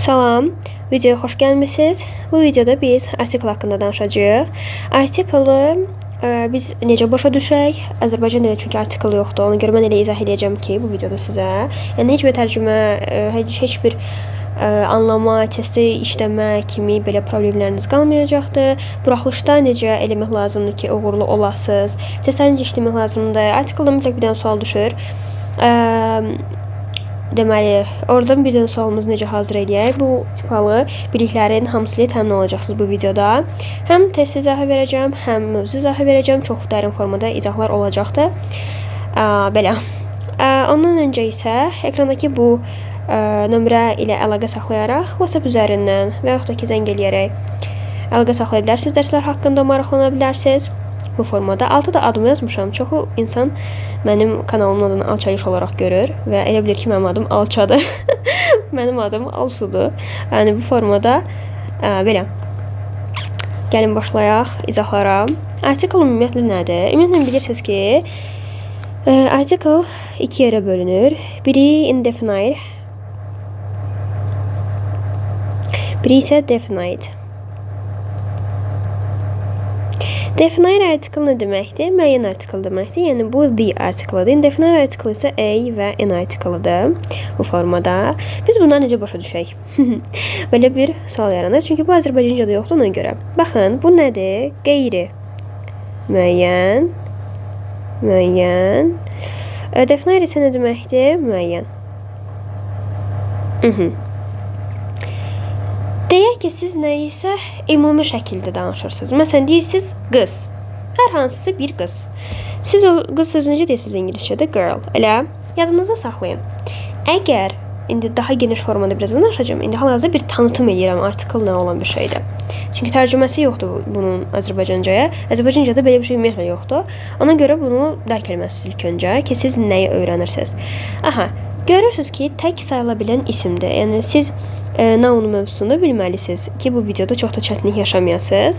Salam, videoya xoş gəlmisiniz. Bu videoda biz artikl haqqında danışacağıq. Artiklı biz necə başa düşək? Azərbaycan dilində çünki artikl yoxdur. Ona görə mən elə izah edəcəm ki, bu videoda sizə. Yəni heç bir tərcümə, heç bir anlama, testi işləmə kimi belə problemləriniz qalmayacaqdır. Buraxılışda necə eləmək lazımdır ki, uğurlu olasınız? Testləri necə işləmək lazımdır? Artiklda mütləq bir dənə sual düşür. Deməli, oradan bir dənə sualımızı necə hazır edək? Bu tipalı biliklərin hamısı ilə təmin olacaqsınız bu videoda. Həm test izahı verəcəm, həm mövzu izahı verəcəm. Çox dərin formada izahlar olacaqdır. Belə. Ondan öncə isə ekrandakı bu nömrə ilə əlaqə saxlayaraq WhatsApp üzərindən və yaxud da ki, zəng eləyərək əlaqə saxlaya bilərsiniz. Dərslər haqqında maraqlana bilərsiniz. Bu formada. Altı da adımı yazmışam. Çoxu insan mənim kanalımın adını Alçayış olaraq görür və elə bilir ki, mənim adım Alçadır. Mənim adım Alsudur. Yəni bu formada belə. Gəlin başlayaq izahlara. Artikl ümumiyyətlə nədir? Ümumiyyətlə bilirsiniz ki, artikl iki yerə bölünür. Biri indefinite, biri isə definite. Definite article nə deməkdir? Müəyyən article deməkdir. Yəni bu the article-dır. Indefinite article isə a və an article-dır bu formada. Biz bunları necə başa düşək? Belə bir sual yaranır. Çünki bu Azərbaycancada yoxdur ona görə. Baxın, bu nədir? Qeyri. Müəyyən. Müəyyən. Definite isə nə deməkdir? Müəyyən. Deyək ki, siz nəyisə ümumi şəkildə danışırsınız. Məsələn, deyirsiniz qız. Hər hansısa bir qız. Siz o qız sözünü necə deyirsiniz ingiliscədə? Girl. Elə yadınızda saxlayın. Əgər indi daha geniş formada biraz danışacağım. İndi hal-hazırda bir tanıtım edirəm artikl nə olan bir şeydir. Çünki tərcüməsi yoxdur bunun Azərbaycancaya. Azərbaycancada belə bir şey ümumiyyətlə yoxdur. Ona görə bunu dərk etməlisiniz ilk öncə ki, siz nəyi öyrənirsiniz. Aha, görürsünüz ki, tək sayıla bilən isimdir. Yəni siz noun mövzusunda bilməlisiniz ki, bu videoda çox da çətinlik yaşamayasınız.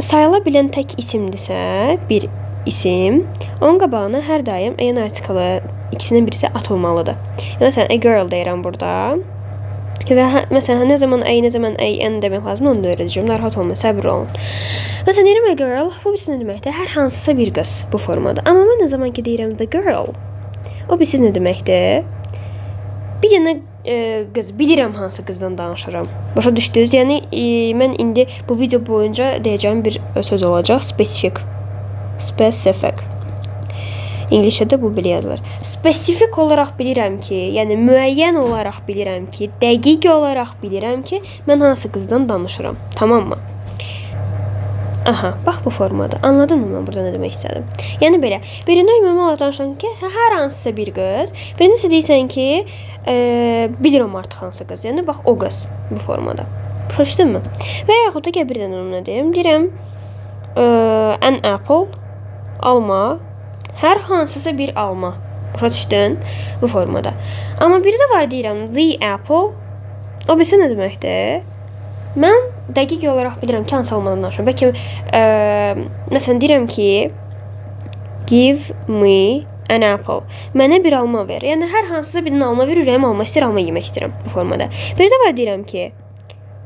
Sayıla bilən tək isimdirsə, bir isim, onun qabağına hər daim an artiklı ikisindən birisi atılmalıdır. Məsələn, a girl deyirəm burada. Və məsələn, nə zaman an demək lazım, onu da öyrədəcəm. Narahat olmayın, səbir olun. Məsələn, deyirəm a girl, bu birisi nə deməkdir? Hər hansısa bir qız bu formada. Amma mən nə zaman ki deyirəm the girl, o birisi nə deməkdir? Bir dənə qız, bilirəm hansı qızdan danışıram. Başa düşdünüz? Yəni, mən indi bu video boyunca deyəcəyim bir söz olacaq. Specific. İngiliscədə bu belə yazılır. Spesifik olaraq bilirəm ki, yəni müəyyən olaraq bilirəm ki, dəqiq olaraq bilirəm ki, mən hansı qızdan danışıram. Tamam mı? Aha, bax bu formada. Anladın mı mən burada nə demək istədim? Yəni belə, birində ümumi olaraq danışan ki, hər hansısa bir qız, birində isə deyirsən ki, bilirəm artıq hansı qız. Yəni, bax o qız bu formada. Başa düşdün mü? Və yaxud da bir dənə onu deyim. Deyirəm, an apple, alma, hər hansısa bir alma. Başa düşdün? Bu formada. Amma biri də var deyirəm, the apple, o bilsə nə deməkdir? Mən dəqiq olaraq bilirəm ki, hansı almadan danışıram. Bəlkə, məsələn, deyirəm ki, give me an apple. Mənə bir alma ver. Yəni, hər hansısa birinin alma ver, ürəyim alma istəyir, alma yemək istəyirəm bu formada. Bir də var deyirəm ki,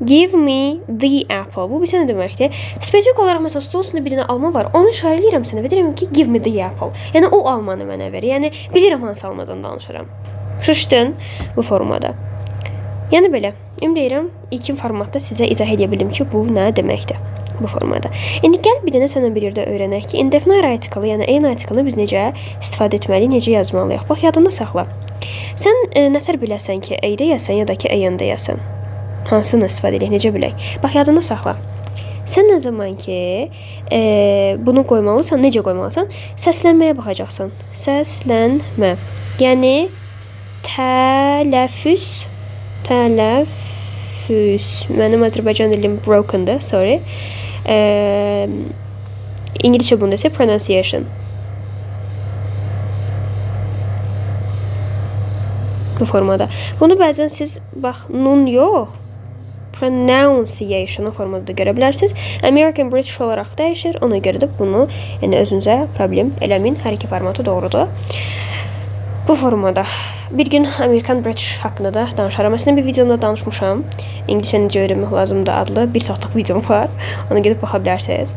give me the apple. Bu bilsə nə deməkdir? Spesifik olaraq, məsələn, stol üstündə bir dənə alma var. Onu işarə edirəm sənə və deyirəm ki, give me the apple. Yəni, o almanı mənə ver. Yəni, bilirəm hansı almadan danışıram. Şuşdun bu formada. Yəni, belə. Deyirəm, ilkin formatda sizə izah edə bildim ki, bu nə deməkdir bu formada. İndi gəl bir dənə sənə bir yerdə öyrənək ki, indefinite article, yəni an article-ı biz necə istifadə etməliyik, necə yazmalıyıq. Bax, yadında saxla. Sən nətər biləsən ki, a deyəsən ya da ki, an deyəsən? Hansını istifadə edək, necə bilək? Bax, yadında saxla. Sən nə zaman ki, bunu qoymalısan, necə qoymalısan? Səslənməyə baxacaqsan. Səslənmə. Yəni, tələffüz. Mənim Azərbaycan dilim broken'dır, sorry. İngilizcə bunu desək, pronunciation. Bu formada. Bunu bəzən siz, bax, nun yox, pronunciation formada da görə bilərsiniz. American British olaraq dəyişir, ona görə də bunu, yəni özünüzə problem eləmin, hər iki formatı doğrudur. Bu formada bir gün American British haqqında da danışaram. Əslində bir videomda danışmışam. İngiliscə necə öyrənmək lazımdır adlı 1 saatlıq videom var. Ona gedib baxa bilərsiniz.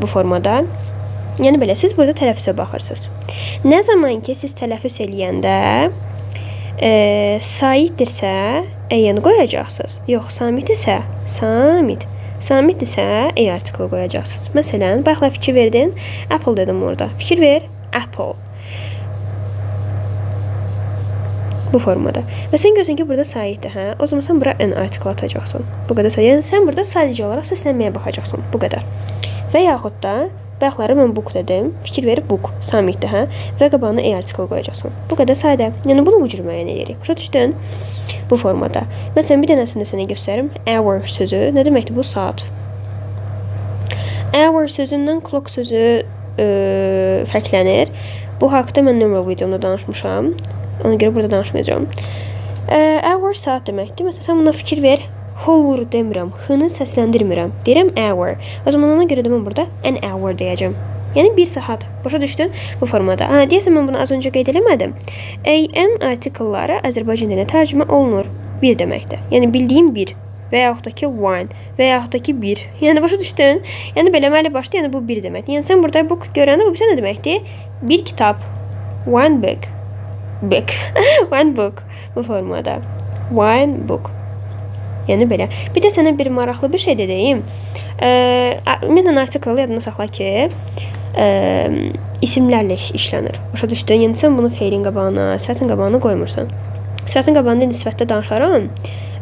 Bu formada. Yəni belə siz burada tələffüzə baxırsınız. Nə zaman ki siz tələffüz eləyəndə saitdirsə ən qoyacaqsınız. Yox, samit isə samit. Samit isə artiklı qoyacaqsınız. Məsələn, bayaqlar fikir verdin. Apple dedim orada. Fikir ver. Apple. Bu formada. Və sən görsən ki, burada saitdir, hə? O zaman sən bura n artikl atacaqsan. Bu qədər sayı. Yəni sən burada sadəcə olaraq səslənməyə baxacaqsan. Bu qədər. Və yaxud da bayaqları mən book dedim. Fikir verib book samitdir, hə? Və qabağına artikl qoyacaqsan. Bu qədər sadə. Yəni bunu bu cür müəyyən edirik. Başa düşdün? Bu formada. Məsələn, bir dənəsində sənə göstərim. Hour sözü nə deməkdir? Bu saat. Hour sözündən clock sözü fərqlənir. Bu haqqda mən numeral videomda danışmışam. Ona görə burada danışmayacağım. Hour saat deməkdir. Məsələn, sən buna fikir ver. Hour demirəm. H-nı səsləndirmirəm. Deyirəm hour. O zaman ona görə də mən burada an hour deyəcəm. Yəni 1 saat. Başa düşdün? Bu formada. Deyəsən mən bunu az öncə qeyd eləmədim. An artikelləri Azərbaycan dilinə tərcümə olunur. 1 deməkdir. Yəni bildiyim 1. Və yaxud da ki one. Və yaxud da ki 1. Yəni başa düşdün? Yəni beləməli başda, yəni bu 1 deməkdir. Yəni sən burada book görəndə bu bir nə deməkdir? Bir kitab. One book. Book. One book. Bu formada. One book. Yəni belə. Bir də sənə bir maraqlı bir şey də deyim. Ümumiyyətlə artikl yadına saxla ki, isimlərlə işlənir. Başa düşdün? Yəni sən bunu feilin qabağına, sifətin qabağına qoymursan. Sifətin qabağında indi sifətdə danışaram.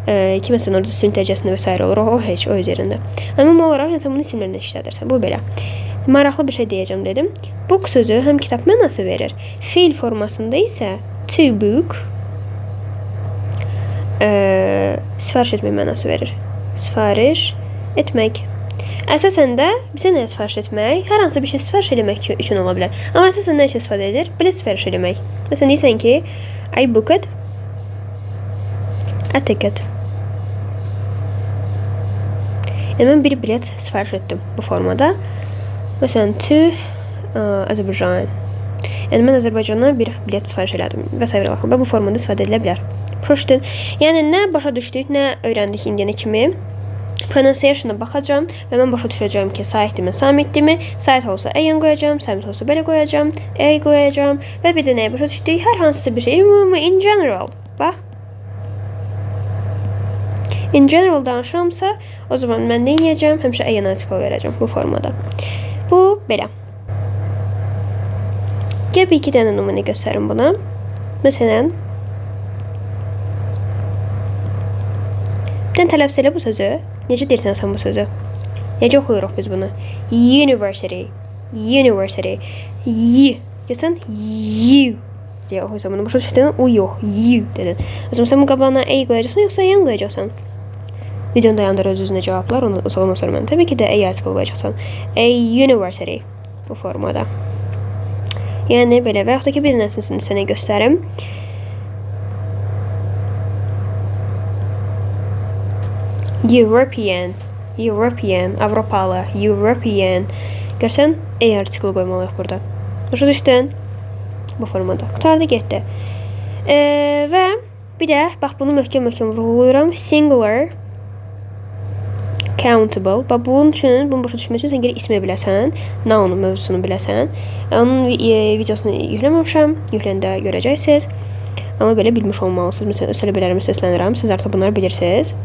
Ki məsələn orada sürün təcəsində və s. olur. O heç o öz yerində. Ümumi olaraq yəni sən bunu isimlərlə işlədirsən. Bu belə. Maraqlı bir şey deyəcəm dedim. Book sözü həm kitab mənası verir. Fiil formasında isə to book sifariş etmək mənası verir. Sifariş etmək. Əsasən də bizə nəyə sifariş etmək? Hər hansı bir şey sifariş eləmək üçün ola bilər. Amma əsasən nə üçün istifadə edilir? Bilet sifariş eləmək. Məsələn, deyirsən ki, I booked a ticket. Yəni mən bir bilet sifariş etdim bu formada. Məsələn, to Azərbaycan. Yəni mən Azərbaycana bir bilet sifariş elədim və s. Və bu formada istifadə edilə bilər. Proşdun. Yəni nə başa düşdük, nə öyrəndik indiyənə kimi. Pronunciation-a baxacağam və mən başa düşəcəm ki, saitdimi, samitdimi. Sait olsa an qoyacağam, samit olsa belə qoyacağım, a qoyacağım və bir də nəyə başa düşdük? Hər hansısa bir şey, in general. Bax. In general danışıramsa, o zaman mən nə edəcəm? Həmişə an article verəcəm bu formada. Bu belə. Gəl bir iki dənə nümunə göstərim buna. Məsələn, bir dənə tələffüz elə bu sözü. Necə deyirsən sən bu sözü? Necə oxuyuruq biz bunu? University. University. Y. Görsən? You. Deyə oxuyursan bunu. Başa düşdün? O yox. You dedin. O zaman sən bu qabağına a qoyacaqsan, yoxsa yan qoyacaqsan? Videonu dayandır öz-özünə cavablar. Ondan sonra mən təbii ki də a article qoyacaqsan. A university. Bu formada. Yəni belə və yaxud da ki bir dənəsini sənə göstərim. European, European, Avropalı, European. Görsən, a article qoymalıyıq burada. Başa düşdün? Bu formada. Qutardı getdi. Və bir də, bax bunu möhkəm-möhkəm vurğulayıram. Singular, countable. Bax bunun üçün, bunu başa düşmək üçün sən gərək ismi biləsən, noun mövzusunu biləsən. Onun videosunu yükləməmişəm. Yükləndə görəcəksiniz. Amma belə bilmiş olmalısınız. Məsələn, öz tələbələrimə səslənirəm. Siz artıq bunları bilirsiniz.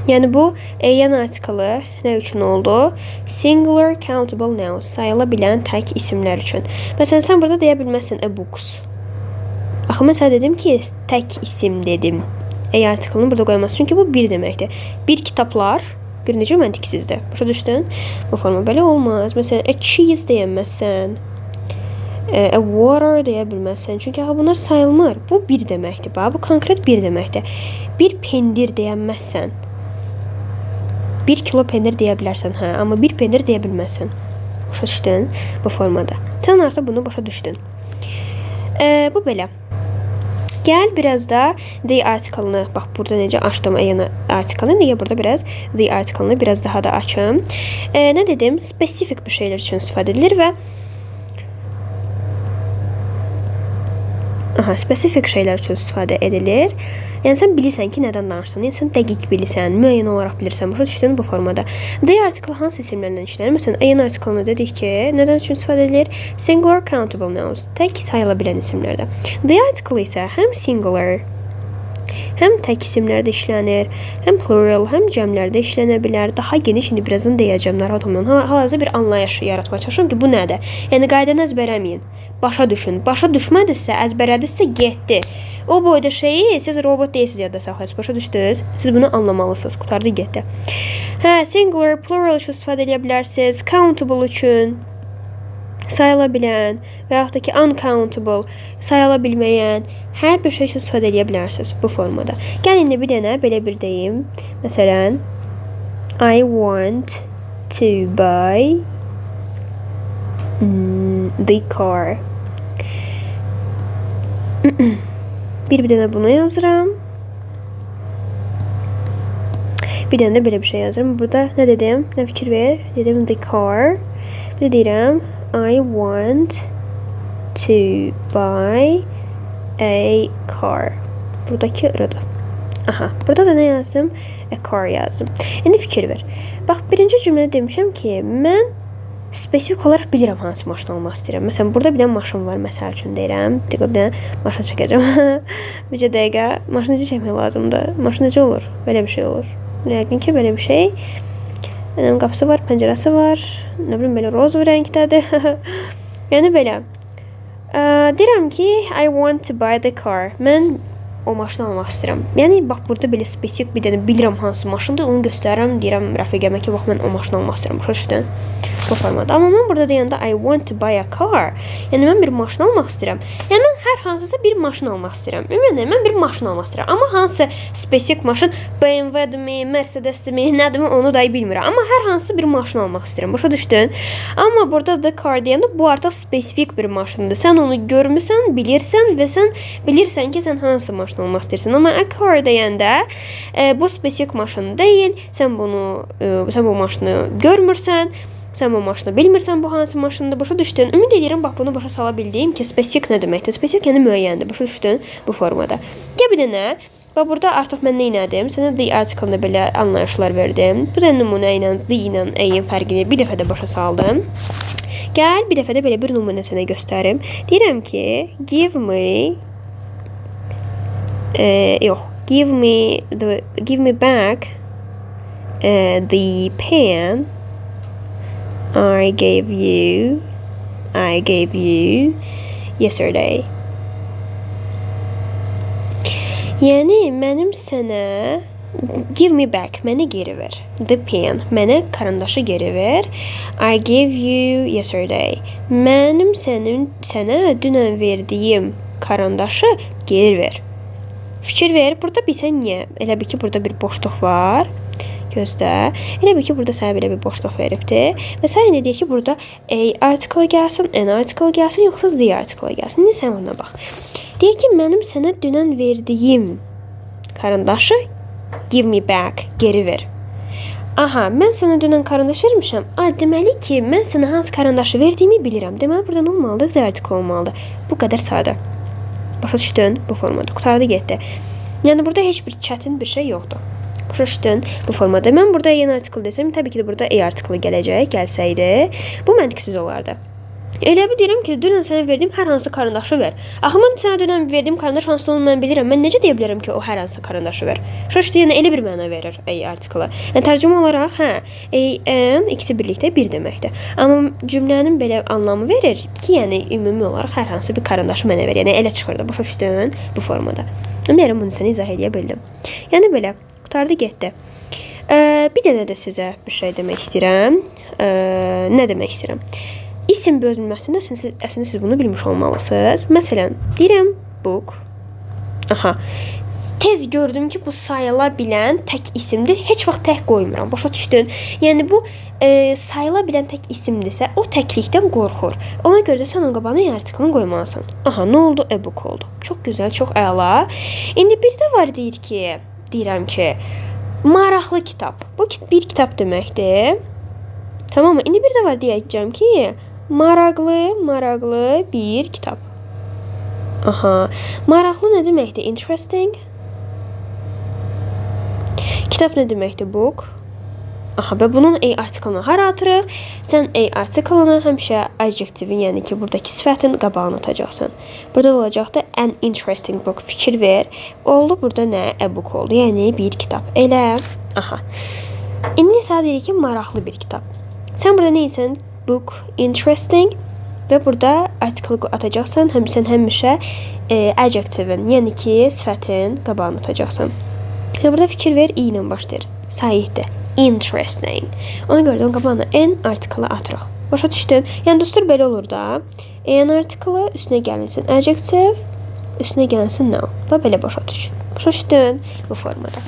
Yəni bu an artiklı nə üçün oldu? Singular countable nouns, sayıla bilən tək isimlər üçün. Məsələn, sən burada deyə bilməzsən a books. Axı mən sənə dedim ki, tək isim dedim. Artiklını burada qoyması. Çünki bu bir deməkdir. Bir kitablar, gör necə məntiqsizdir. Başa düşdün? Bu forma belə olmaz. Məsələn, a cheese deyəməzsən. A water deyə bilməzsən. Çünki axı bunlar sayılmır. Bu bir deməkdir. Bax, bu konkret bir deməkdir. Bir pendir deyəməzsən. 1 kilo pendir deyə bilərsən, hə, amma 1 pendir deyə bilməzsən. Başa düşdün bu formada. Sən artıq bunu başa düşdün. Bu belə. Gəl biraz da the article-ını, bax burada necə açdım an article-ını, deyə burada biraz the article-ını biraz daha da açım. Nə dedim? Spesifik bir şeylər üçün istifadə edilir və Aha, spesifik şeylər üçün istifadə edilir. Yəni sən bilirsən ki, nədən danışırsan. Yəni sən dəqiq bilirsən, müəyyən olaraq bilirsən. Başa düşdün bu formada. The article hansı isimlərlə işlənir? Məsələn, an article-ını dedik ki, nədən üçün istifadə edilir? Singular countable nouns. Tək sayıla bilən isimlərdə. The article isə həm singular, həm tək isimlərdə işlənir, həm plural, həm cəmlərdə işlənə bilər. Daha geniş indi birazdan deyəcəm, narahat olmayın. Hal-hazırda bir anlayış yaratmaya çalışıram ki, bu nədir? Yəni qaydanı əzbərləməyin. Başa düşün. Başa düşmədinizsə, əzbərlədinizsə getdi. O boyda şeyi siz robot deyilsiniz yadda saxlayırsınız. Başa düşdünüz? Siz bunu anlamalısınız. Qurtardı getdi. Hə, singular, plural üçün istifadə edə bilərsiniz. Countable üçün sayıla bilən və yaxud da ki uncountable, sayıla bilməyən hər bir şey üçün istifadə edə bilərsiniz bu formada. Gəlin indi bir dənə belə bir deyim. Məsələn, I want to buy the car. Bir dənə bunu yazıram. Bir dənə də belə bir şey yazıram. Burada nə dedim? Nə fikir ver? Dedim the car. Bir də deyirəm I want to buy a car. Buradakı ırıdır. Aha, burada da nə yazdım? A car yazdım. İndi fikir ver. Bax, birinci cümlədə demişəm ki, mən spesifik olaraq bilirəm hansı maşın almaq istəyirəm. Məsələn, burada bir dənə maşın var, məsəl üçün deyirəm. Bir dənə maşın çəkəcəm. Bircə dəqiqə, maşın necə çəkmək lazımdır? Maşın necə olur? Belə bir şey olur. Yəqin ki, belə bir şey. Qapısı var, pəncərəsi var. Nə bilim, belə roz rəngdədir. Yəni belə. Deyirəm ki, I want to buy the car. Mən o maşını almaq istəyirəm. Yəni bax, burada belə spesifik bir dənə bilirəm hansı maşındır, onu göstərirəm, deyirəm rəfiqəmə ki, bax mən o maşını almaq istəyirəm. Başa düşdün? Bu formada. Amma mən burada deyəndə I want to buy a car. Yəni mən bir maşın almaq istəyirəm. Yəni mən hər hansısa bir maşın almaq istəyirəm. Ümumən mən bir maşın almaq istəyirəm. Amma hansı spesifik maşın, BMW-dirmi, Mercedes-dirmi, nədirmi onu da bilmirəm. Amma hər hansı bir maşın almaq istəyirəm. Başa düşdün? Amma burada the car deyəndə bu artıq spesifik bir maşındır. Sən onu görmüsən, bilirsən və sən bilirsən ki, sən hansı maşın almaq istəyirsən. Amma a car deyəndə bu spesifik maşın deyil. Sən bu maşını görmürsən. Sən bu maşını bilmirsən, bu hansı maşındır, başa düşdün. Ümid edirəm, bax bunu başa sala bildiyim ki, spesifik nə deməkdir? Spesifik yəni müəyyəndir, başa düşdün bu formada. Gəl bir dənə, bax burada artıq mən nə elədim? Sənə the article-da belə anlayışlar verdim. Bu da nümunə ilə the ilə a-ın fərqini bir dəfə də başa saldım. Gəl bir dəfə də belə bir nümunə sənə göstərim. Deyirəm ki, give me back the pen I gave you yesterday. Yəni mənim sənə give me back, mənə geri ver. The pen, mənə karandaşı geri ver. I gave you yesterday. Mənim sənə dünən verdiyim karandaşı geri ver. Fikir ver, burada bilsən niyə? Elə bil ki, burada bir boşluq var. Gözlə. Elə bil ki, burada sənə belə bir boşluq veribdir. Və sən indi deyir ki, burada a article gəlsin, an article gəlsin, yoxsa the article gəlsin. İndi sən ona bax. Deyir ki, mənim sənə dünən verdiyim karandaşı give me back, geri ver. Aha, mən sənə dünən karandaş vermişəm. Deməli ki, mən sənə hansı karandaşı verdiyimi bilirəm. Deməli, burada nə olmalıdır? The article olmalıdır. Bu qədər sadə. Başa düşdün bu formada. Qurtardı getdi. Yəni, burada heç bir çətin bir şey yoxdur. Başa düşdün bu formada. Mən burada yeni article desəm, təbii ki də burada a article gəlsəydi, bu məntiqsiz olardı. Elə bilirəm ki, dünən sənə verdiyim hər hansı karandaşı ver. Axı mən sənə dünən verdiyim karandaş hansı onu mən bilirəm. Mən necə deyə bilərəm ki, o hər hansı karandaşı ver? Başa düşdün, yəni elə bir məna verir a article. Yəni tərcümə olaraq, an ikisi birlikdə bir deməkdir. Amma cümlənin belə anlamı verir ki, yəni ümumi olaraq hər hansı bir karandaşı mənə ver. Yəni elə çıxırdı. Başa düşdün bu formada. Ümumən bunu sənə izah edə bildim. Yəni belə qurtardı getdi. Bir dənə də sizə bir şey demək istəyirəm. Nə demək istəyirəm? İsim bölünməsində əslində siz bunu bilmiş olmalısınız. Məsələn, deyirəm book. Aha. Tez gördüm ki, bu sayıla bilən tək isimdir. Heç vaxt tək qoymuram. Başa düşdün? Yəni bu sayıla bilən tək isimdirsə, o təklikdən qorxur. Ona görə də sən onun qabağına artiklını qoymalısan. Aha, nə oldu? E-book oldu. Çox gözəl, çox əla. İndi bir də var deyirəm ki, maraqlı kitab. Bu bir kitab deməkdir. Tamam mı? İndi bir də var deyəcəm ki, maraqlı bir kitab. Aha. Maraqlı nə deməkdir? Interesting. Kitab nə deməkdir? Book. Aha, və bunun A artiklını hara atırıq? Sən A artiklını həmişə adjektivin, yəni ki, buradakı sifətin qabağına atacaqsan. Burada olacaqdır an interesting book. Fikir ver. Oldu burada nə? A book oldu. Yəni bir kitab. Elə. Aha. İndi isə deyirik ki, maraqlı bir kitab. Sən burada nə etsən? Book interesting və burada artiklı atacaqsan. Sən həmişə adjektivin, yəni ki, sifətin qabağına atacaqsan. Və burada fikir ver, i ilə başlayır. Sahihdir. Interesting. Ona görə də onun qabağına n artiklı atırıq. Başa düşdün? Yəni dostlar belə olur da. N artiklı üstünə gəlinsin adjective, üstünə gəlinsin noun. Və belə başa düş. Başa düşdün bu formada.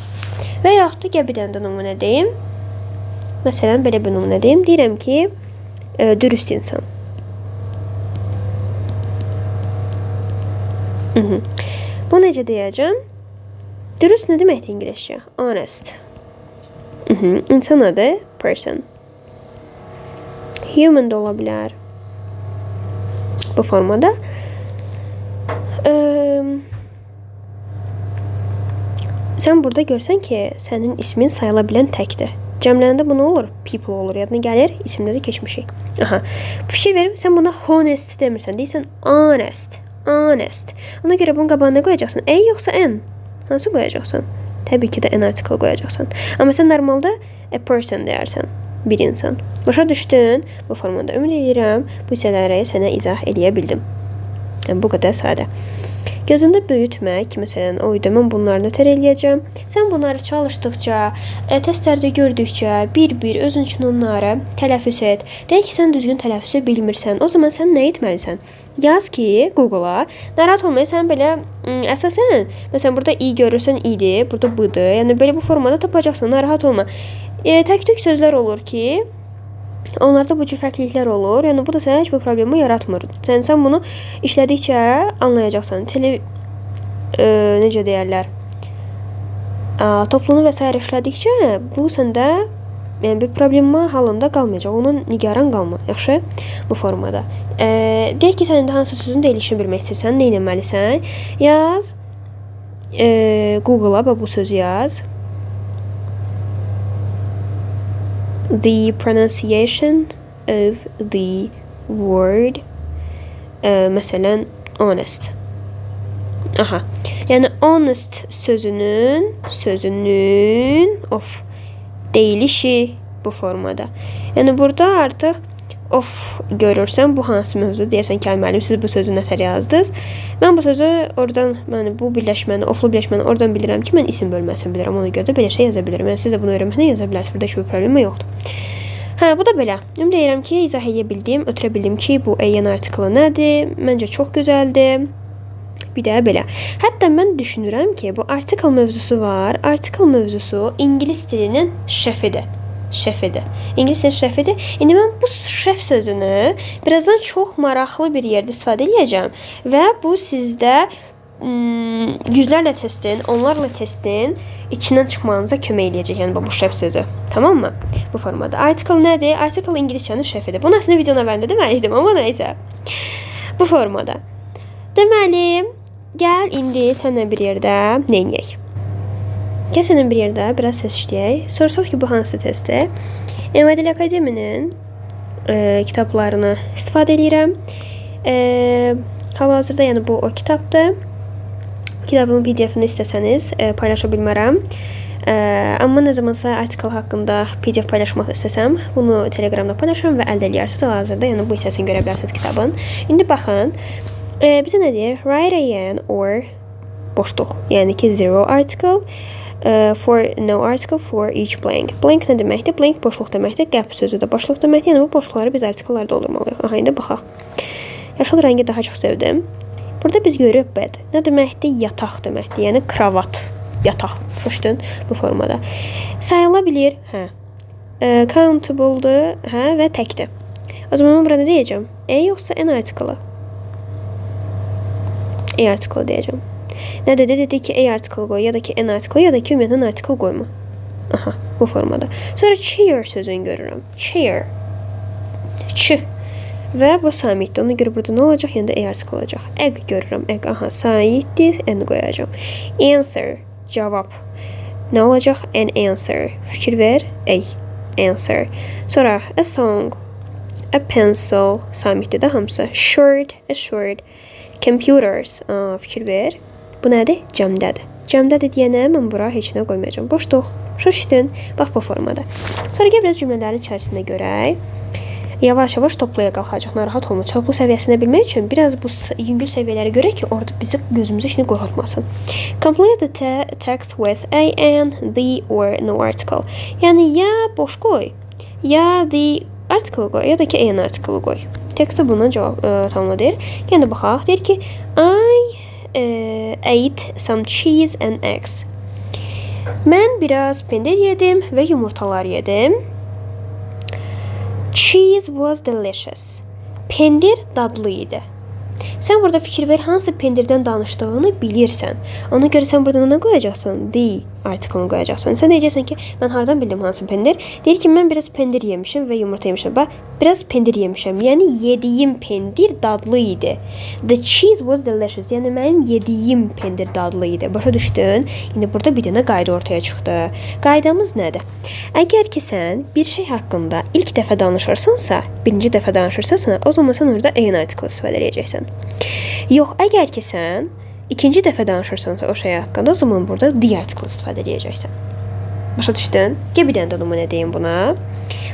Və yaxud da bir dənə də nümunə deyim. Məsələn, belə bir nümunə deyim. Deyirəm ki, dürüst insan. Bu necə deyəcəm? Dürüst nə deməkdir ingiliscə? Honest. İnsan adı person. Human da ola bilər. Bu formada. Sən burada görsən ki, sənin ismin sayıla bilən təkdir. Cəmləndə bu nə olur? People olur. Yadına gəlir, isimdə də keçmişik. Aha. Fikir verim, sən buna honest demirsən. Deyirsən honest. Honest. Ona görə bunun qabağına nə qoyacaqsan? A yoxsa N? Hansı qoyacaqsan? Təbii ki də n article qoyacaqsan. Amma sən normalda a person deyərsən. Bir insan. Başa düşdün? Bu formada ümid edirəm bu hissələri sənə izah eləyə bildim. Yəni, bu qədər sadə. Gözündə böyütmə ki, məsələn, oyda mən bunları nötər eləyəcəm. Sən bunları çalışdıqca, testlərdə gördükcə, bir-bir özün üçün onları tələffüz et. Deyək ki, sən düzgün tələffüzü bilmirsən. O zaman sən nə etməlisən? Yaz ki, Google-a. Narahat olmaya sən belə əsasən, məsələn, burada i görürsən i-dir, burada b-dır. Yəni, belə bu formada tapacaqsan, narahat olma. Tək-tük sözlər olur ki, onlarda bu cür fərqliliklər olur. Yəni, bu da sənə heç bir problemi yaratmır. Sən bunu işlədikcə anlayacaqsan. Necə deyərlər? Toplunu və s. işlədikcə bu səndə bir problema halında qalmayacaq. Onun nigaran qalma. Yaxşı? Bu formada. Deyək ki, sən indi hansı sözün deyilişini bilmək istəyirsən, nə etməlisən? Yaz. Google-a bu sözü yaz. The pronunciation of the word məsələn honest. Aha. Yəni honest sözünün of deyilişi bu formada. Yəni burada artıq of görürsən bu hansı mövzu deyirsən ki, müəllim siz bu sözü nətər yazdınız? Mən bu sözü oradan, yəni bu birləşməni, oflu birləşməni oradan bilirəm ki, mən isim bölməsini bilirəm. Ona görə də belə şey yaza bilirəm. Yəni siz də bunu öyrənməklə yaza bilərsiniz. Burada heç bir problem yoxdur. Bu da belə. Ümid edirəm ki, izah edə bildim, ötürə bildim ki, bu an artiklı nədir? Məncə çox gözəldir. Bir də belə. Hətta mən düşünürəm ki, bu artikl mövzusu var. Artikl mövzusu ingilis dilinin şəfidir. İngilis dilinin şəfidir. İndi mən bu şəf sözünü birazdan çox maraqlı bir yerdə istifadə edəcəm və bu sizdə yüzlərlə testin, onlarla testin içindən çıxmanıza kömək edəcək, yəni bu şəf sözü. Tamam mı? Bu formada. Artikl nədir? Artikl ingiliscənin şəfidir. Bunu əslində videonun əvvəlində deməliydim, amma nəysə. Bu formada. Deməli, gəl indi sənlə bir yerdə nə edək? Gəl sənlə bir yerdə biraz test işləyək. Sorsaq ki, bu hansı testdir? Dil Akademinin kitablarını istifadə edirəm. Hal-hazırda yəni bu o kitabdır. Kitabımın PDF-ini istəsəniz paylaşa bilmərəm. Amma nə zamansa artikl haqqında PDF paylaşmaq istəsəm, bunu Telegramda paylaşıram və əldə eləyərsiniz. Hal-hazırda yəni bu hissəsini görə bilərsiniz kitabın. İndi baxın. Bizə nə deyir? Write an or boşluq. Yəni ki, zero article for no article for each blank. Blank nə deməkdir? Blank boşluq deməkdir. Gap sözü də boşluq deməkdir. Yəni bu boşluqları biz artikellarda doldurmalıyıq. Aha, indi baxaq. Yaşıl rəngi daha çox sevdim. Burada biz görürük bed. Nə deməkdir? Yataq deməkdir. Yəni kravat, yataq. Başdın bu formada. Sayıla bilir. Countable-dur, və təkdir. O zaman mən burada deyəcəm. Yoxsa n artiklı? Artiklı deyəcəm. Nə dedi? Dedi ki, artiklı qoy, ya da ki, n artiklı, ya da ki, ümumiyyətlə artiklı qoyma. Aha, bu formada. Sonra chair sözünü görürəm. Chair. Və bu samitdir. Ona görə burada nə olacaq? Yəni də A artiklı olacaq. Egg görürəm. Egg, aha, saitdir. N qoyacağım. Answer, cavab. Nə olacaq? An answer. Fikir ver. A. Answer. Sonra a song, a pencil, samitdir də hamısı. Shirt, a shirt. Computers, fikir ver. Bu nədir? Cəmdədir. Cəmdədir deyənə mən bura heç nə qoymayacağam. Boşluq. Şaşdın. Bax bu formada. Sonra gəl biraz cümlələrin içərisində görək. Yavaş-yavaş toplaya qalxacaq. Narahat olma. Çoxlu səviyyəsini bilmək üçün biraz bu yüngül səviyyələrə görə ki, orada bizi gözümüzü işini qorxutmasın. Complete the text with a, an, the or no article. Yəni ya boş qoy, ya the article qoy, ya da ki an article qoy. Tekstə bundan cavab tamamla deyir. Yəni baxaq. Deyir ki I ate some cheese and eggs. Mən biraz pendir yedim və yumurtalar yedim. Cheese was delicious. Pendir dadlı idi. Sən burada fikir ver, hansı pendirdən danışdığını bilirsən. Ona görə sən burada nə qoyacaqsan? The artiklını qoyacaqsan. Sən deyəcəksən ki, mən hardan bildim hansı pendir? Deyir ki, mən biraz pendir yemişim və yumurta yemişim. Bax, biraz pendir yemişəm. Yəni yediyim pendir dadlı idi. The cheese was delicious. Yəni mənim yediyim pendir dadlı idi. Başa düşdün? İndi burada bir dənə qayda ortaya çıxdı. Qaydamız nədir? Əgər ki sən bir şey haqqında ilk dəfə danışırsansa, birinci dəfə danışırsansa, o zaman sən orada an article istifadə edəcəksən. Yox, əgər ki sən ikinci dəfə danışırsansa o şey haqqında, o zaman burada the article istifadə edəcəksən. Başa düşdün? Gəl bir dənə də nümunə deyim buna.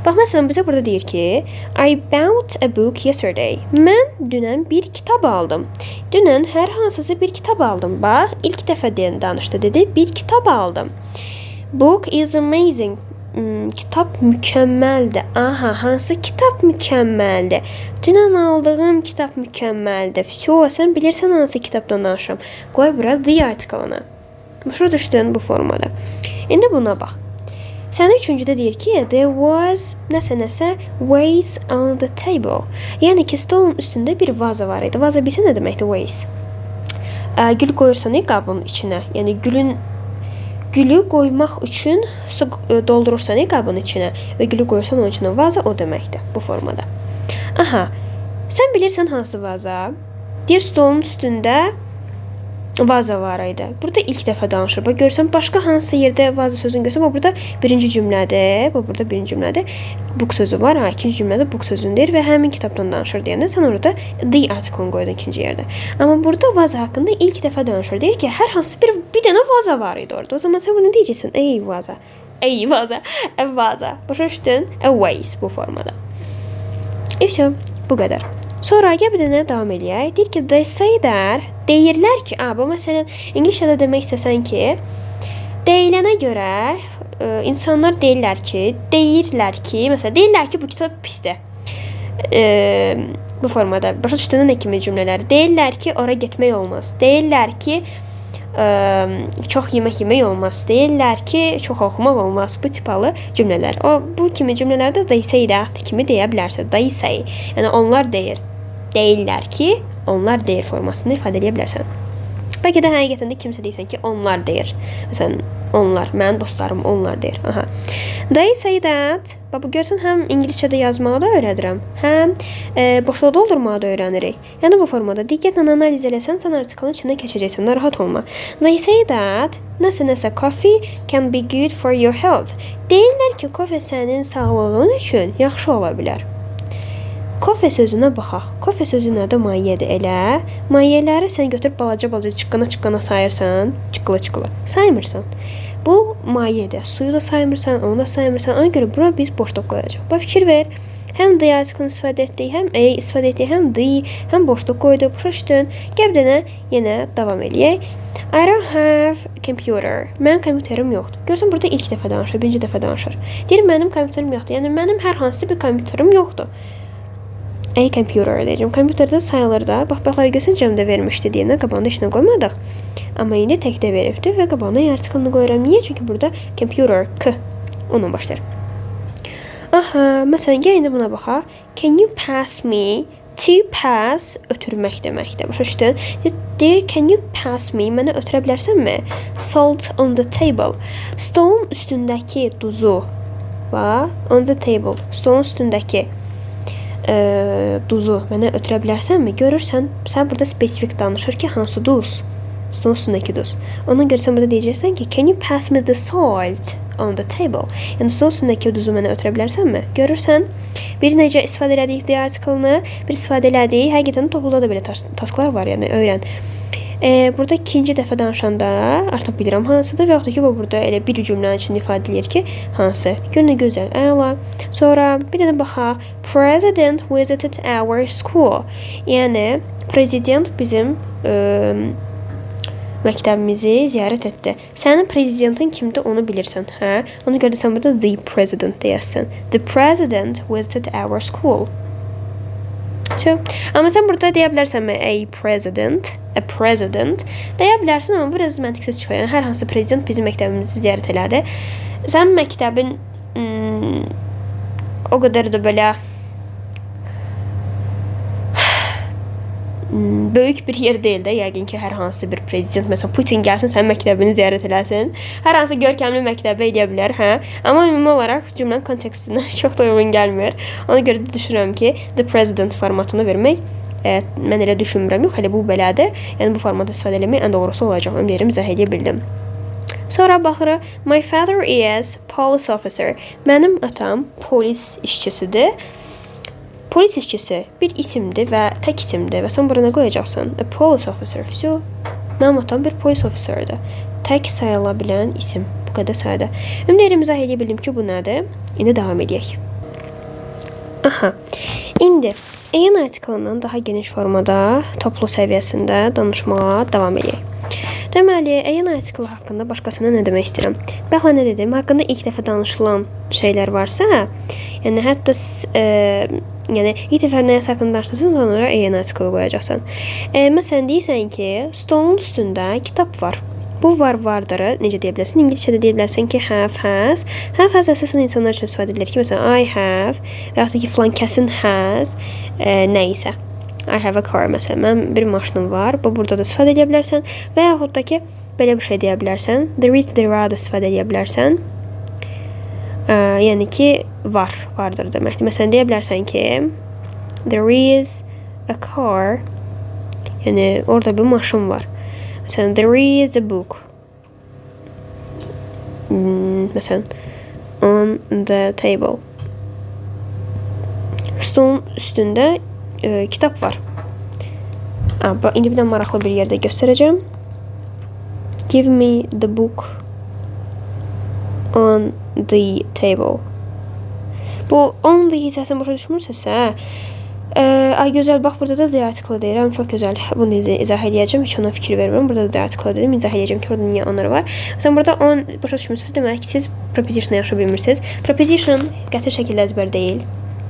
Bax, məsələn, bizə burada deyir ki, I bought a book yesterday. Mən dünən bir kitab aldım. Dünən hər hansısa bir kitab aldım. Bax, ilk dəfə danışdı, dedi, bir kitab aldım. Book is amazing. Kitab mükəmməldir. Aha, hansı kitab mükəmməldir? Dünən aldığım kitab mükəmməldir. Sən bilirsən hansı kitabdan danışıram. Qoy bura the article-ını. Başa düşdün bu formada. İndi buna bax. Sənə üçüncüdə deyir ki, there was nəsə vase on the table. Yəni ki, stolun üstündə bir vaza var idi. Vaza bilsə nə deməkdir vase? Gül qoyursan qabın içinə. Yəni gülü qoymaq üçün su doldurursan qabın içinə və gülü qoyursan onun içinə, vaza o deməkdir bu formada. Aha, sən bilirsən hansı vaza? Deyir, stolun üstündə vaza var idi. Burada ilk dəfə danışır. Bax, görsən, başqa hansı yerdə vaza sözünü görsən, bax, burada birinci cümlədir. Bax, burada birinci cümlədir. Book sözü var. İkinci cümlədə book sözünü deyir və həmin kitabdan danışır deyəndə sən orada the article-ını qoydun ikinci yerdə. Amma burada vaza haqqında ilk dəfə danışır. Deyir ki, hər hansı bir dənə vaza var idi orada. O zaman sən bunu deyəcəksən, ey vaza. Ey vaza. A vaza. Başa düşdün? A vase bu formada. İşte bu qədər. Sonra gəl bir dənə davam eləyək. Deyir ki, they say that, deyirlər ki, bu məsələn, İngilizcədə demək istəsən ki, deyilənə görə insanlar deyirlər ki, məsələn, deyirlər ki, bu kitab pisdir. Bu formada. Başa düşdün nə kimi cümlələr? Deyirlər ki, ora getmək olmaz. Deyirlər ki, çox yemək olmaz. Deyirlər ki, çox oxumaq olmaz. Bu tipalı cümlələr. Bu kimi cümlələrdə they say that kimi deyə bilərsən. They say. Yəni onlar deyir. Deyirlər ki, onlar deyir formasını ifadə edə bilərsən. Bəlkə də həqiqətən də kimsə deyirsən ki, onlar deyir. Məsələn, onlar, mənim dostlarım onlar deyir. Aha. They say that. Bax, bu görsən, həm ingiliscədə yazmağı da öyrədirəm, həm boşluq doldurmağı da öyrənirik. Yəni bu formada diqqətlə analiz eləsən, sən artiklın içindən keçəcəksən, narahat olma. They say that nəsə coffee can be good for your health. Deyirlər ki, kofe sənin sağlığın üçün yaxşı ola bilər. Kofe sözünə baxaq. Kofe sözü nədir? Mayedir elə. Mayələri sən götürüb balaca çıqqana sayırsan, çıqqıla. Saymırsan. Bu mayedir. Suyu da saymırsan, onu da saymırsan. Ona görə bura biz boşluq qoyacaq. Bax, fikir ver. Həm the article-ını istifadə etdik, həm a istifadə etdik, həm the, həm boşluq qoyduq. Başa düşdün? Gəl bir dənə yenə davam eləyək. I don't have computer. Mənim kompüterim yoxdur. Görsən, burada ilk dəfə danışır, birinci dəfə danışır. Deyir, mənim kompüterim yoxdur. Yəni, mənim hər hansı bir kompüterim yoxdur. A computer deyəcəm. Kompüterdə sayılır da. Bax, baxlar görsən, cəmdə vermişdi deyənə qabağında heç nə qoymadıq. Amma indi təkdə veribdir və qabağına artiklını qoyuram. Niyə? Çünki burada computer, k, onunla başlayır. Aha, məsələn, gəl indi buna baxaq. Can you pass me? To pass, ötürmək deməkdir. Başa düşdün? Deyir, can you pass me? Mənə ötürə bilərsənmi? Salt on the table. Stolun üstündəki duzu. Bax, on the table. Stolun üstündəki duzu mənə ötürə bilərsənmi? Görürsən, sən burada spesifik danışır ki, hansı duz? Stolun üstündəki duz. Ona görə sən burada deyəcəksən ki, can you pass me the salt on the table? Yəni stolun üstündəki duzu mənə ötürə bilərsənmi? Görürsən, bir necə istifadə elədik the article-ını, bir istifadə elədik. Həqiqətən topluluqda da belə tasklar var, yəni öyrən. Burada ikinci dəfə danışanda artıq bilirəm hansıdır və yaxud da ki, bu burada elə bir cümlənin içində ifadə edir ki, hansı. Gör nə gözəl, əla. Sonra bir dənə baxaq. President visited our school. Yəni prezident bizim məktəbimizi ziyarət etdi. Sənin prezidentin kimdir onu bilirsən, hə? Ona görə də sən burada the president deyəsən. The president visited our school. So, amma sən burada deyə bilərsən a president deyə bilərsən, amma biraz məntiqsiz çıxır. Yəni hər hansı prezident bizim məktəbimizi ziyarət elədi. Sən məktəbin o qədər də belə böyük bir yer deyil də, yəqin ki, hər hansı bir prezident, məsələn, Putin gəlsin, sənin məktəbini ziyarət eləsin. Hər hansı görkəmli məktəbə eləyə bilər, hə? Amma ümumi olaraq cümlənin kontekstinə çox da uyğun gəlmir. Ona görə də düşünürəm ki, the president formatını vermək, mən elə düşünmürəm, yox, elə bu belədir. Yəni, bu formatda istifadə eləmək ən doğrusu olacaq. Onu deyirəm, izah edə bildim. Sonra baxırıq, my father is police officer. Mənim atam polis işçisidir. Polis işçisi bir isimdir və tək isimdir və sən bura nə qoyacaqsan? A police officer. Все. Mənim atam bir polis officerdir. Tək sayıla bilən isim. Bu qədər sayda. Ümumən izah edə bildim ki, bu nədir? İndi davam edək. Aha. İndi EN artiklından daha geniş formada, toplu səviyyəsində danışmağa davam edək. Deməli, EN artiklı haqqında başqasına nə demək istəyirəm? Baxla nə dedim? Haqqında ilk dəfə danışılan şeylər varsa, yəni hətta yəni ilk dəfə nəyə haqqında danışırsan, sonra EN artiklı qoyacaqsan. Məsələn, deyirsən ki, stolun üstündə kitab var. Bu vardır, necə deyə bilərsən? İngiliscədə deyə bilərsən ki, have, has. Have, has əsasən insanlar üçün istifadə edilir ki, məsələn, I have və yaxud da ki, filan kəsin has nə isə. I have a car, məsələn, mən bir maşınım var. Bu burada da istifadə edə bilərsən və yaxud da ki, belə bir şey deyə bilərsən. There is, there are da istifadə edə bilərsən. Yəni ki, vardır deməkdir. Məsələn, deyə bilərsən ki, there is a car. Yəni, orada bir maşın var. Məsələn, there is a book. Məsələn, on the table. Stolun üstündə kitab var. İndi bir də maraqlı bir yerdə göstərəcəm. Give me the book on the table. Bu on the hissəsini başa düşmürsünüzsə, ay gözəl, bax burada da the article deyirəm, çox gözəl. Bunu izah edəcəm, heç ona fikir vermirəm. Burada da the article dedim, izah edəcəm ki, orada niyə onları var. Məsələn, burada on başa düşmürsünüz, demək ki, siz preposition-ı yaxşı bilmirsiniz. Preposition qəti şəkildə əzbər deyil,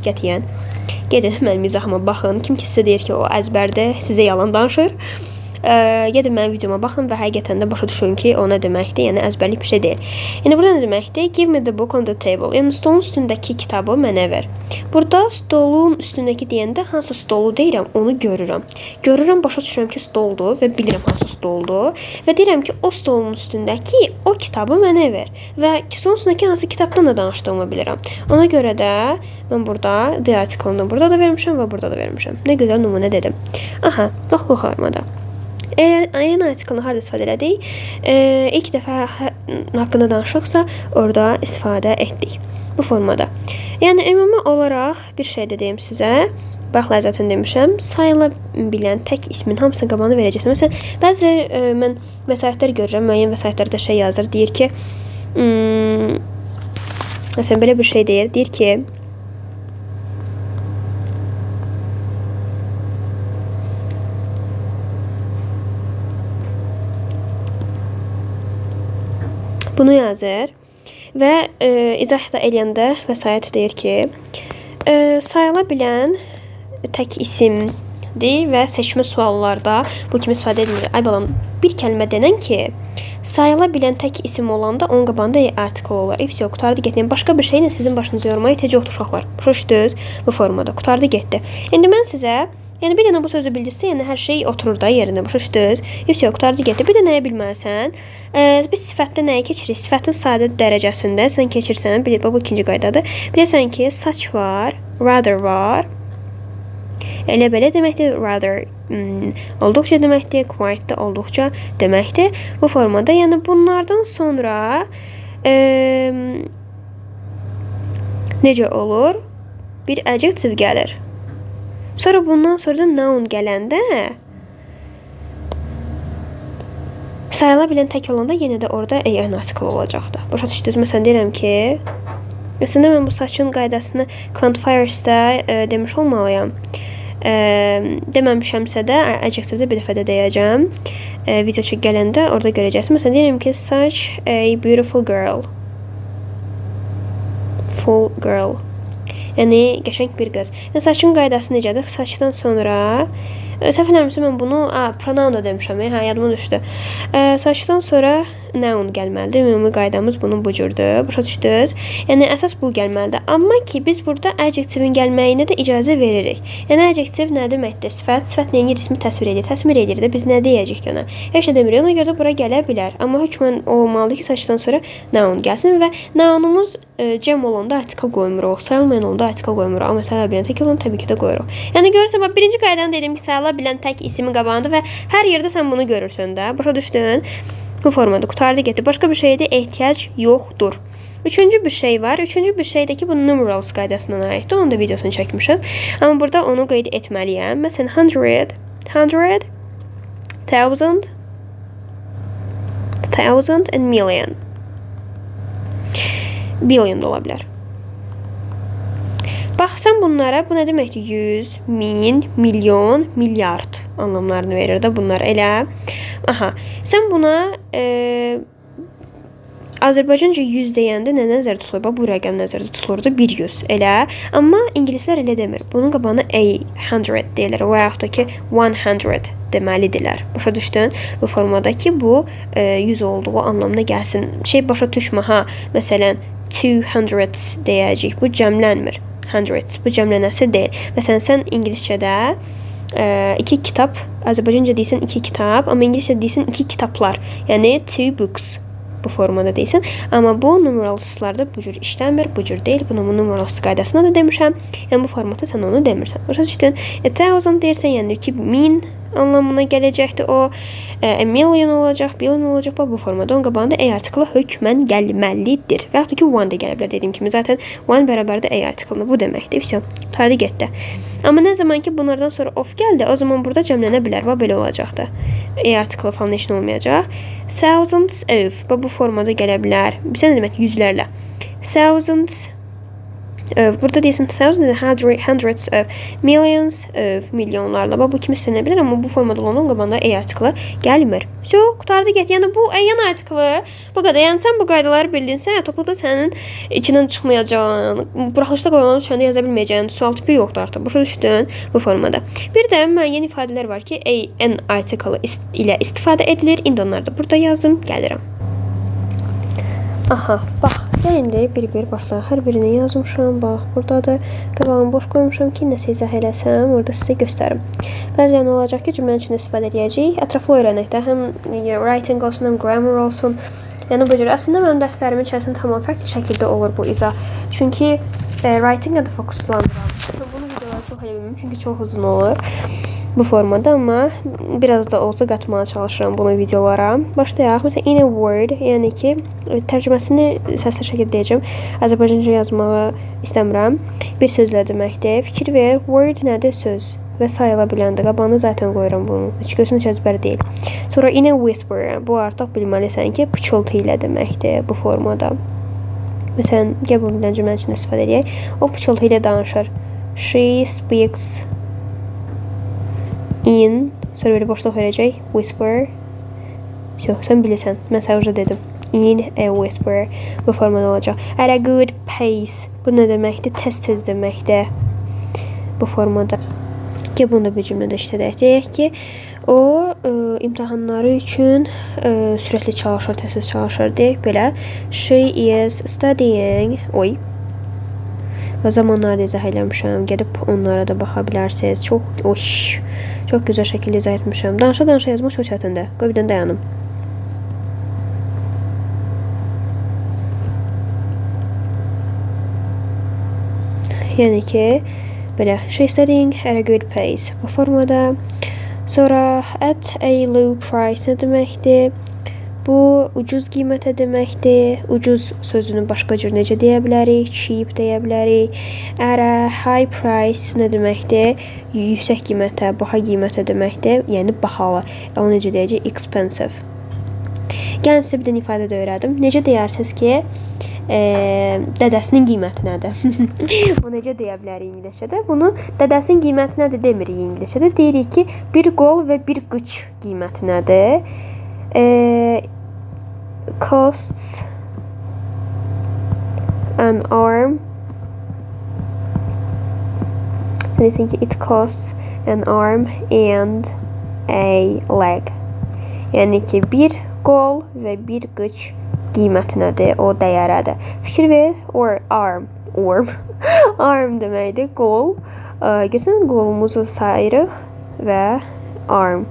qətiyyən. Gedin mənim izahıma baxın. Kim ki sizə deyir ki, o əzbərdə, sizə yalan danışır. Gedin mənim videoma baxın və həqiqətən də başa düşün ki, o nə deməkdir, yəni əzbərlik bir şey deyil. Yəni burada nə deməkdir? Give me the book on the table. Yəni stolun üstündəki kitabı mənə ver. Burada stolun üstündəki deyəndə hansı stolu deyirəm, onu görürəm. Görürəm, başa düşürəm ki, stoldur və bilirəm hansı stoldur və deyirəm ki, o stolun üstündəki o kitabı mənə ver və stolun üstündəki hansı kitabdan da danışdığımı bilirəm. Ona görə də mən burada the article-ını burada da vermişəm və burada da vermişəm. Nə gözəl nümunə dedim. Aha, bax bu formada. EN artiklını harada istifadə elədik? İlk dəfə haqqında danışıqsa, orada istifadə etdik. Bu formada. Yəni, ümumi olaraq bir şey də deyim sizə. Bax, ləzzətini demişəm. Sayıla bilən tək ismin hamısını qabağını verəcəksən. Məsələn, bəzi mən vəsaitlər görürəm. Müəyyən vəsaitlərdə şey yazır. Deyir ki, məsələn, belə bir şey deyir. Deyir ki, bunu yazır və izah da eləyəndə vəsait deyir ki, sayıla bilən tək isimdir və seçmə suallarda bu kimi istifadə edilir. Ay balam, bir kəlmə denən ki, sayıla bilən tək isim olanda onun qabağında artikel olur. If yox, qutardı getdi. Başqa bir şeylə sizin başınızı yormaya ehtiyac yoxdur uşaqlar. Başa düşdünüz bu formada. Qutardı getdi. İndi mən sizə yəni bir dənə bu sözü bildirsə, yəni hər şey oturur da yerində. Başa düşdünüz? Yox, qutardı getdi. Bir də nəyə bilməlisən? Biz sifətdə nəyə keçirik? Sifətin sadə dərəcəsində sən keçirsən, bu ikinci qaydadır. Bilirsən ki, such var, rather var, Elə belə deməkdir. Rather olduqca deməkdir. Quite də olduqca deməkdir. Bu formada. Yəni bunlardan sonra necə olur? Bir adjective gəlir. Sonra bundan sonra da noun gələndə sayıla bilən tək olanda yenə də orada an article olacaqdır. Başa düşdünüz? Məsələn deyirəm ki, əslində mən bu saçın qaydasını quantifiers'da demiş olmalıyam. Deməmişəmsə də adjective-də bir dəfə də deyəcəm. Video gələndə orada görəcəksiniz. Məsələn deyirəm ki, such a beautiful girl. Full girl. Yəni qəşəng bir qız. Yəni saçın qaydası necədir? Saçdan sonra səhv eləmirəmsə mən bunu pronoun da demişəm. Hə, yadıma düşdü. Saçdan sonra noun gəlməlidir. Ümumi qaydamız bunun bu cürdür. Başa düşdünüz? Yəni əsas bu gəlməlidir. Amma ki biz burada adjective-in gəlməyinə də icazə veririk. Yəni adjective nə deməkdir? Sifət. Sifət nəyi ismi təsvir edir? Təsvir edir də biz nə deyəcəyik ona? Heç nə demirik. Ona görə də bura gələ bilər. Amma hökmən olmalıdır ki, saçdan sonra noun gəlsin və nounumuz cəm olanda article qoymuruq. Sayılmayan olanda article qoymuruq. Amma sayıla bilən tək olanda təbii ki də qoyuruq. Yəni görürsən, bax birinci qaydanı dedim ki, sayıla bilən tək isimin qabağında və hər yerdə sən bunu görürsən də. Başa düşdün? Bu formada qutardı getdi. Başqa bir şeydə ehtiyac yoxdur. Üçüncü bir şey var. Üçüncü bir şey də ki, bu numerals qaydasından aiddir. Onun da videosunu çəkmişəm. Amma burada onu qeyd etməliyəm. Məsələn, 100, 1000 and million. Billion da ola bilər. Baxsan bunlara, bu nə deməkdir? 100, 1000, milyon, milyard anlamlarını verir də bunlar elə. Aha, sən buna Azərbaycanca 100 deyəndə nə nəzərdə tutulur? Bax, bu rəqəm nəzərdə tutulurdu, 100, elə. Amma ingilislər elə demir. Bunun qabağına 100 deyilir və yaxud da ki 100 deməlidirlər. Başa düşdün? Bu formada ki, bu 100 olduğu anlamına gəlsin. Başa düşmə, ha. Məsələn, 200 deyəcəyik. Bu cəmlənmir. 100, bu cəmlənəsi deyil. Məsələn, sən ingiliscədə 2 kitab, Azərbaycanca deyirsən 2 kitab, amma ingiliscə deyirsən 2 kitablar. Yəni 2 books bu formada deyirsən. Amma bu numeralslarda bu cür işləmir, bu cür deyil. Bunu numerals qaydasına da demişəm. Yəni bu formatda sən onu demirsən. Başa düşdün? 1000 deyirsən, yəni ki 1000 anlamına gələcəkdir o. A million olacaq, billion olacaq. Bu formada onun qabağında a artiklı hökmən gəlməlidir. Və yaxud da ki 1 də gələ bilər dediyim kimi. Zaten 1 bərabərdir a artiklına. Bu deməkdir. Vəsə, tardı getdi. Amma nə zaman ki bunlardan sonra of gəldi, o zaman burada cəmlənə bilər. Və belə olacaqdı. A artiklı falan heç nə olmayacaq. Thousands of. Bu formada gələ bilər. Bizə nə demək? Yüzlərlə. Thousands of. Burada deyəsən hundreds of, millions of, milyonlarla. Bu kimi istənə bilər, amma bu formada olanın qabağında a artiklı gəlmir. Qutardı get. Yəni bu a-yan artiklı bu qədər. Yəni sən bu qaydaları bildinsə, topluda sənin içindən çıxmayacağın, buraxılışda qoyulan düşəndə yaza bilməyəcəyin sual tipi yoxdur artıq. Başa düşdün bu formada. Bir də müəyyən ifadələr var ki, a-n artiklı ilə istifadə edilir. İndi onları da burada yazım, gəlirəm. Aha, bax. Gəlin də bir-bir başlayaq. Hər birini yazmışam. Bax, buradadır. Qabağımı boş qoymuşam ki, nəsə izah eləsəm, orada sizə göstərim. Bəzən olacaq ki, cümlənin içində istifadə edəcəyik. Ətraflı öyrənək də. Həm writing olsun, həm grammar olsun. Yəni bu cür. Əslində mənim dərslərimin içərisində tamam fərqli şəkildə olur bu izah. Çünki writing-ə də fokuslanıram. Bunu videoları çox elə bilməm, çünki çox uzun olur bu formada, amma biraz da olsa qatmağa çalışıram bunu videolara. Başlayaq. Məsələn, in a word, yəni ki, tərcüməsini səsli şəkildə deyəcəm. Azərbaycanca yazmağı istəmirəm. Bir sözlə deməkdir. Fikir ver, word nədir? Söz. Və sayıla biləndir. Qabağını zaten qoyuram bunu. Heç görsən heç əzbər deyil. Sonra in a whisper, bu artıq bilməlisən ki, pıçıltı ilə deməkdir bu formada. Məsələn, gəl bu bilən cümlənin içində istifadə edək. O pıçıltı ilə danışır. She speaks in, sonra böyle boşluq verəcək, whisper. Sən bilirsən, mən səhvəcə dedim. In a whisper, bu formada olacaq. At a good pace, bu nə deməkdir? Tez-tez deməkdir bu formada. Ki, bunu da bir cümlədə işlədək. Deyək ki, o imtahanları üçün sürətli çalışır, tez-tez çalışır. Deyək belə, she is studying, və zamanlarda izah eləmişəm. Gedib onlara da baxa bilərsiniz. Çox gözəl şəkildə izah etmişəm. Danışa-danışa yazmaq çox çətindir. Qoy birdən dayanım. Yəni ki, Belə şey studying at a good pace bu formada. Sonra at a low price nə deməkdir? Bu ucuz qiymətə deməkdir. Ucuz sözünü başqa cür necə deyə bilərik? Cheap deyə bilərik. At a high price nə deməkdir? Yüksək qiymətə, baha qiymətə deməkdir. Yəni bahalı. Onu necə deyəcək? Expensive. Gəlin sizə bir dənə ifadə də öyrədim. Necə deyərsiniz ki, dədəsinin qiyməti nədir? Bu necə deyə bilərik ingiliscədə? Bunu dədəsinin qiyməti nədir demirik ingiliscədə. Deyirik ki, bir qol və bir qıç qiyməti nədir? Costs an arm. Sən deyirsən ki, it costs an arm and a leg. Yəni ki, bir qol və bir qıç qiyməti nədir? O dəyərədir. Fikir ver, or arm. Arm deməkdir, qol. Gəlin qolumuzu sayırıq və arm.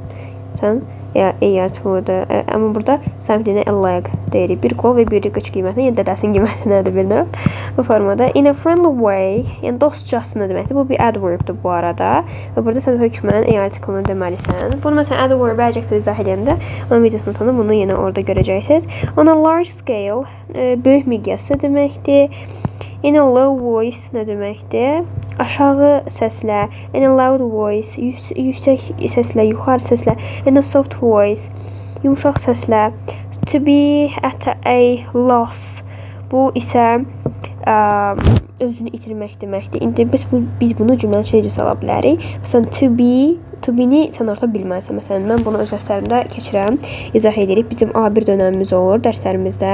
Sən artıqlıdır. Amma burada something a leg deyirik. Bir qol və bir qıç qiyməti, yəni dədəsinin qiyməti nədir bir növ? Bu formada. In a friendly way, yəni dostcasına deməkdir. Bu bir adverbdir bu arada. Və burada sən hökmən artiklını deməlisən. Bunu məsələn adverb əcəksə izah edəndə onun videosunu tanı, bunu yenə orada görəcəksiniz. On a large scale, böyük miqyasda deməkdir. In a low voice nə deməkdir? Aşağı səslə. In a loud voice, yüksək səslə, yuxarı səslə. In a soft voice, yumşaq səslə. To be at a loss, bu isə özünü itirmək deməkdir. İndi biz bunu cümlənin şeycə sala bilərik. Məsələn, to be-ni sən artıq bilməlisən. Məsələn, mən bunu öz dərslərimdə keçirəm, izah edirik. Bizim A1 dönəmimiz olur dərslərimizdə.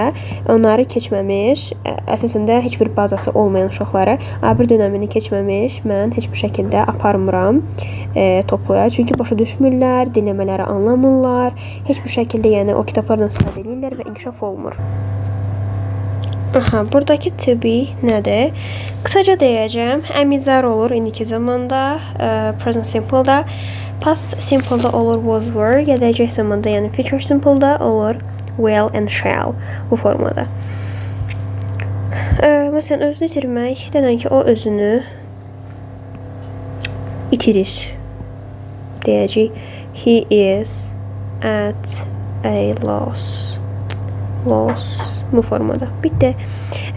Onları keçməmiş, əsasında heç bir bazası olmayan uşaqları A1 dönəmini keçməmiş mən heç bir şəkildə aparmıram topluya. Çünki başa düşmürlər, dinləmələri anlamırlar. Heç bir şəkildə yəni o kitablardan istifadə edirlər və inkişaf olmur. Aha, buradakı to be nədir? Qısaca deyəcəm. Əmizar olur indiki zamanda, present simple-da, past simple-da olur was were, gələcək zamanda, yəni future simple-da olur will and shall bu formada. Məsələn, özünü itirmək dedən ki, o özünü itirir. Deyəcək, he is at a loss. Bu formada. Bitti.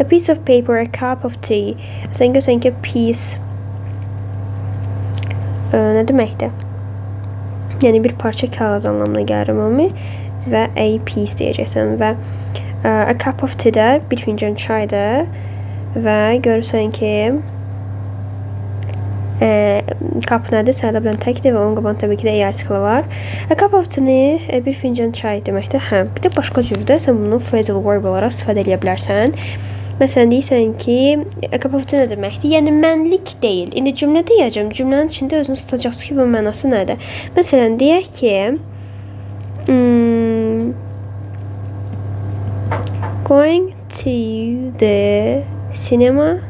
A piece of paper, a cup of tea. Sən görsən ki, piece nə deməkdir? Yəni bir parça kağız anlamına gəlir ümumi və a piece deyəcəksən və a cup of tea-də bir fincan çaydır və görürsən ki kap nədir? Sayıla bilən təkdir və onun qabağında təbii ki də artiklı var. A cup of tea bir fincan çay deməkdir. Hə, bir də başqa cürdə sən bunu phrasal verb olaraq istifadə edə bilərsən. Məsələn, deyirsən ki, a cup of tea nə deməkdir? Yəni, mənlik deyil. İndi cümlə deyəcəm. Cümlənin içində özünü tutacaqsın ki, bu mənası nədir? Məsələn, deyək ki, going to the cinema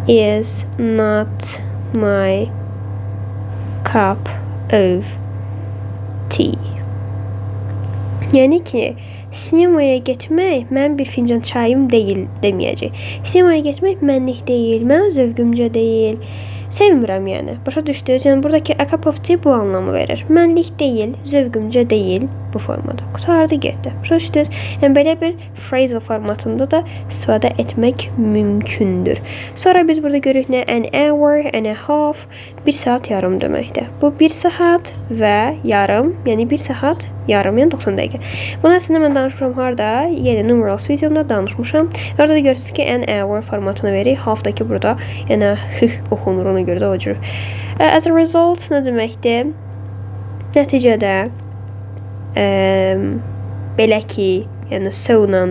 is not my cup of tea. Yəni ki, sinemaya getmək mənim bir fincan çayım deyil deməyəcək. Sinemaya getmək mənlik deyil, mənim zövqümcə deyil. Sevmirəm yəni. Başa düşdünüz? Yəni buradakı a cup of tea bu anlamı verir. Mənlik deyil, zövqümcə deyil bu formada. Qutardı getdi. Başa düşdünüz? Yəni belə bir phrasal formatında da istifadə etmək mümkündür. Sonra biz burada görürük nə? An hour, and a half, 1 saat yarım deməkdir. Bu 1 saat və yarım, yəni 1 saat yarım, yəni 90 dəqiqə. Bunu əslində mən danışmışam harada? Yəni numerals videomda danışmışam. Orada da görürsünüz ki, an hour formatını verir. Halfdakı burada, yəni oxunur ona görə də o cür. As a result nə deməkdir? Nəticədə belə ki, yəni so-la,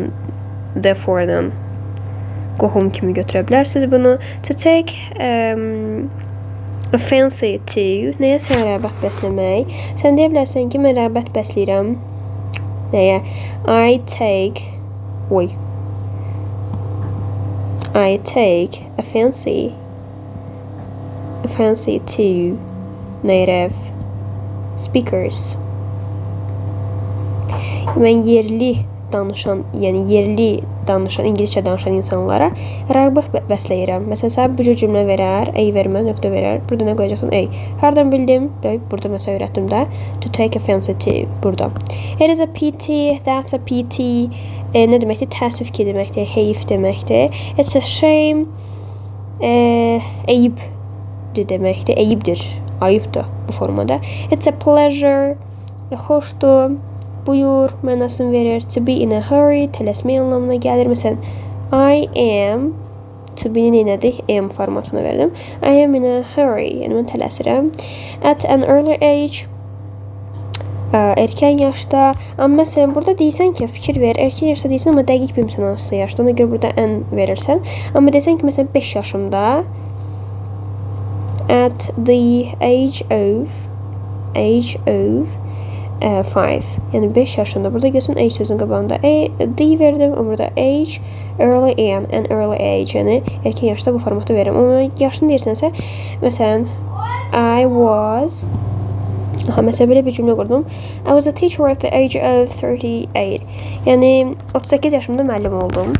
therefore-la qohum kimi götürə bilərsiniz bunu. To take a fancy to, nəyə sən rəğbət bəsləmək? Sən deyə bilərsən ki, mən rəğbət bəsləyirəm. Nəyə? I take a fancy to native speakers. Mən yerli danışan, yəni yerli danışan, ingiliscə danışan insanlara rəğbət bəsləyirəm. Məsələn, sənə bu cür cümlə verər, a vermə, nöqtə verər. Burada nə qoyacaqsan? A. Hardan bildim? Burada məsəl öyrətdim də. To take offense to. Burada. It is a pity, that's a pity. Nə deməkdir? Təəssüf ki deməkdir, heyif deməkdir. It's a shame. Eyibdir deməkdir. Eyibdir. Ayıbdır bu formada. It's a pleasure. Xoşdur. Buyur mənasını verir. To be in a hurry. Tələsmək anlamına gəlir. Məsələn, I am. To be-nin nədir? Am formatına verdim. I am in a hurry. Yəni mən tələsirəm. At an early age. Erkən yaşda. Amma məsələn, burada deyirsən ki, fikir ver. Erkən yaşda deyirsən, amma dəqiq bilmirsən hansı yaşda. Ona görə burada an verirsən. Amma deyirsən ki, məsələn, 5 yaşımda. At the age of 5. Yəni 5 yaşında. Burada görsən age sözün qabağında D verdim. Amma burada age, early an early age. Yəni erkən yaşda bu formatı verirəm. Amma yaşını deyirsənsə, məsələn, I was... Məsələn, belə bir cümlə qurdum. I was a teacher at the age of 38. Yəni 38 yaşımda müəllim oldum.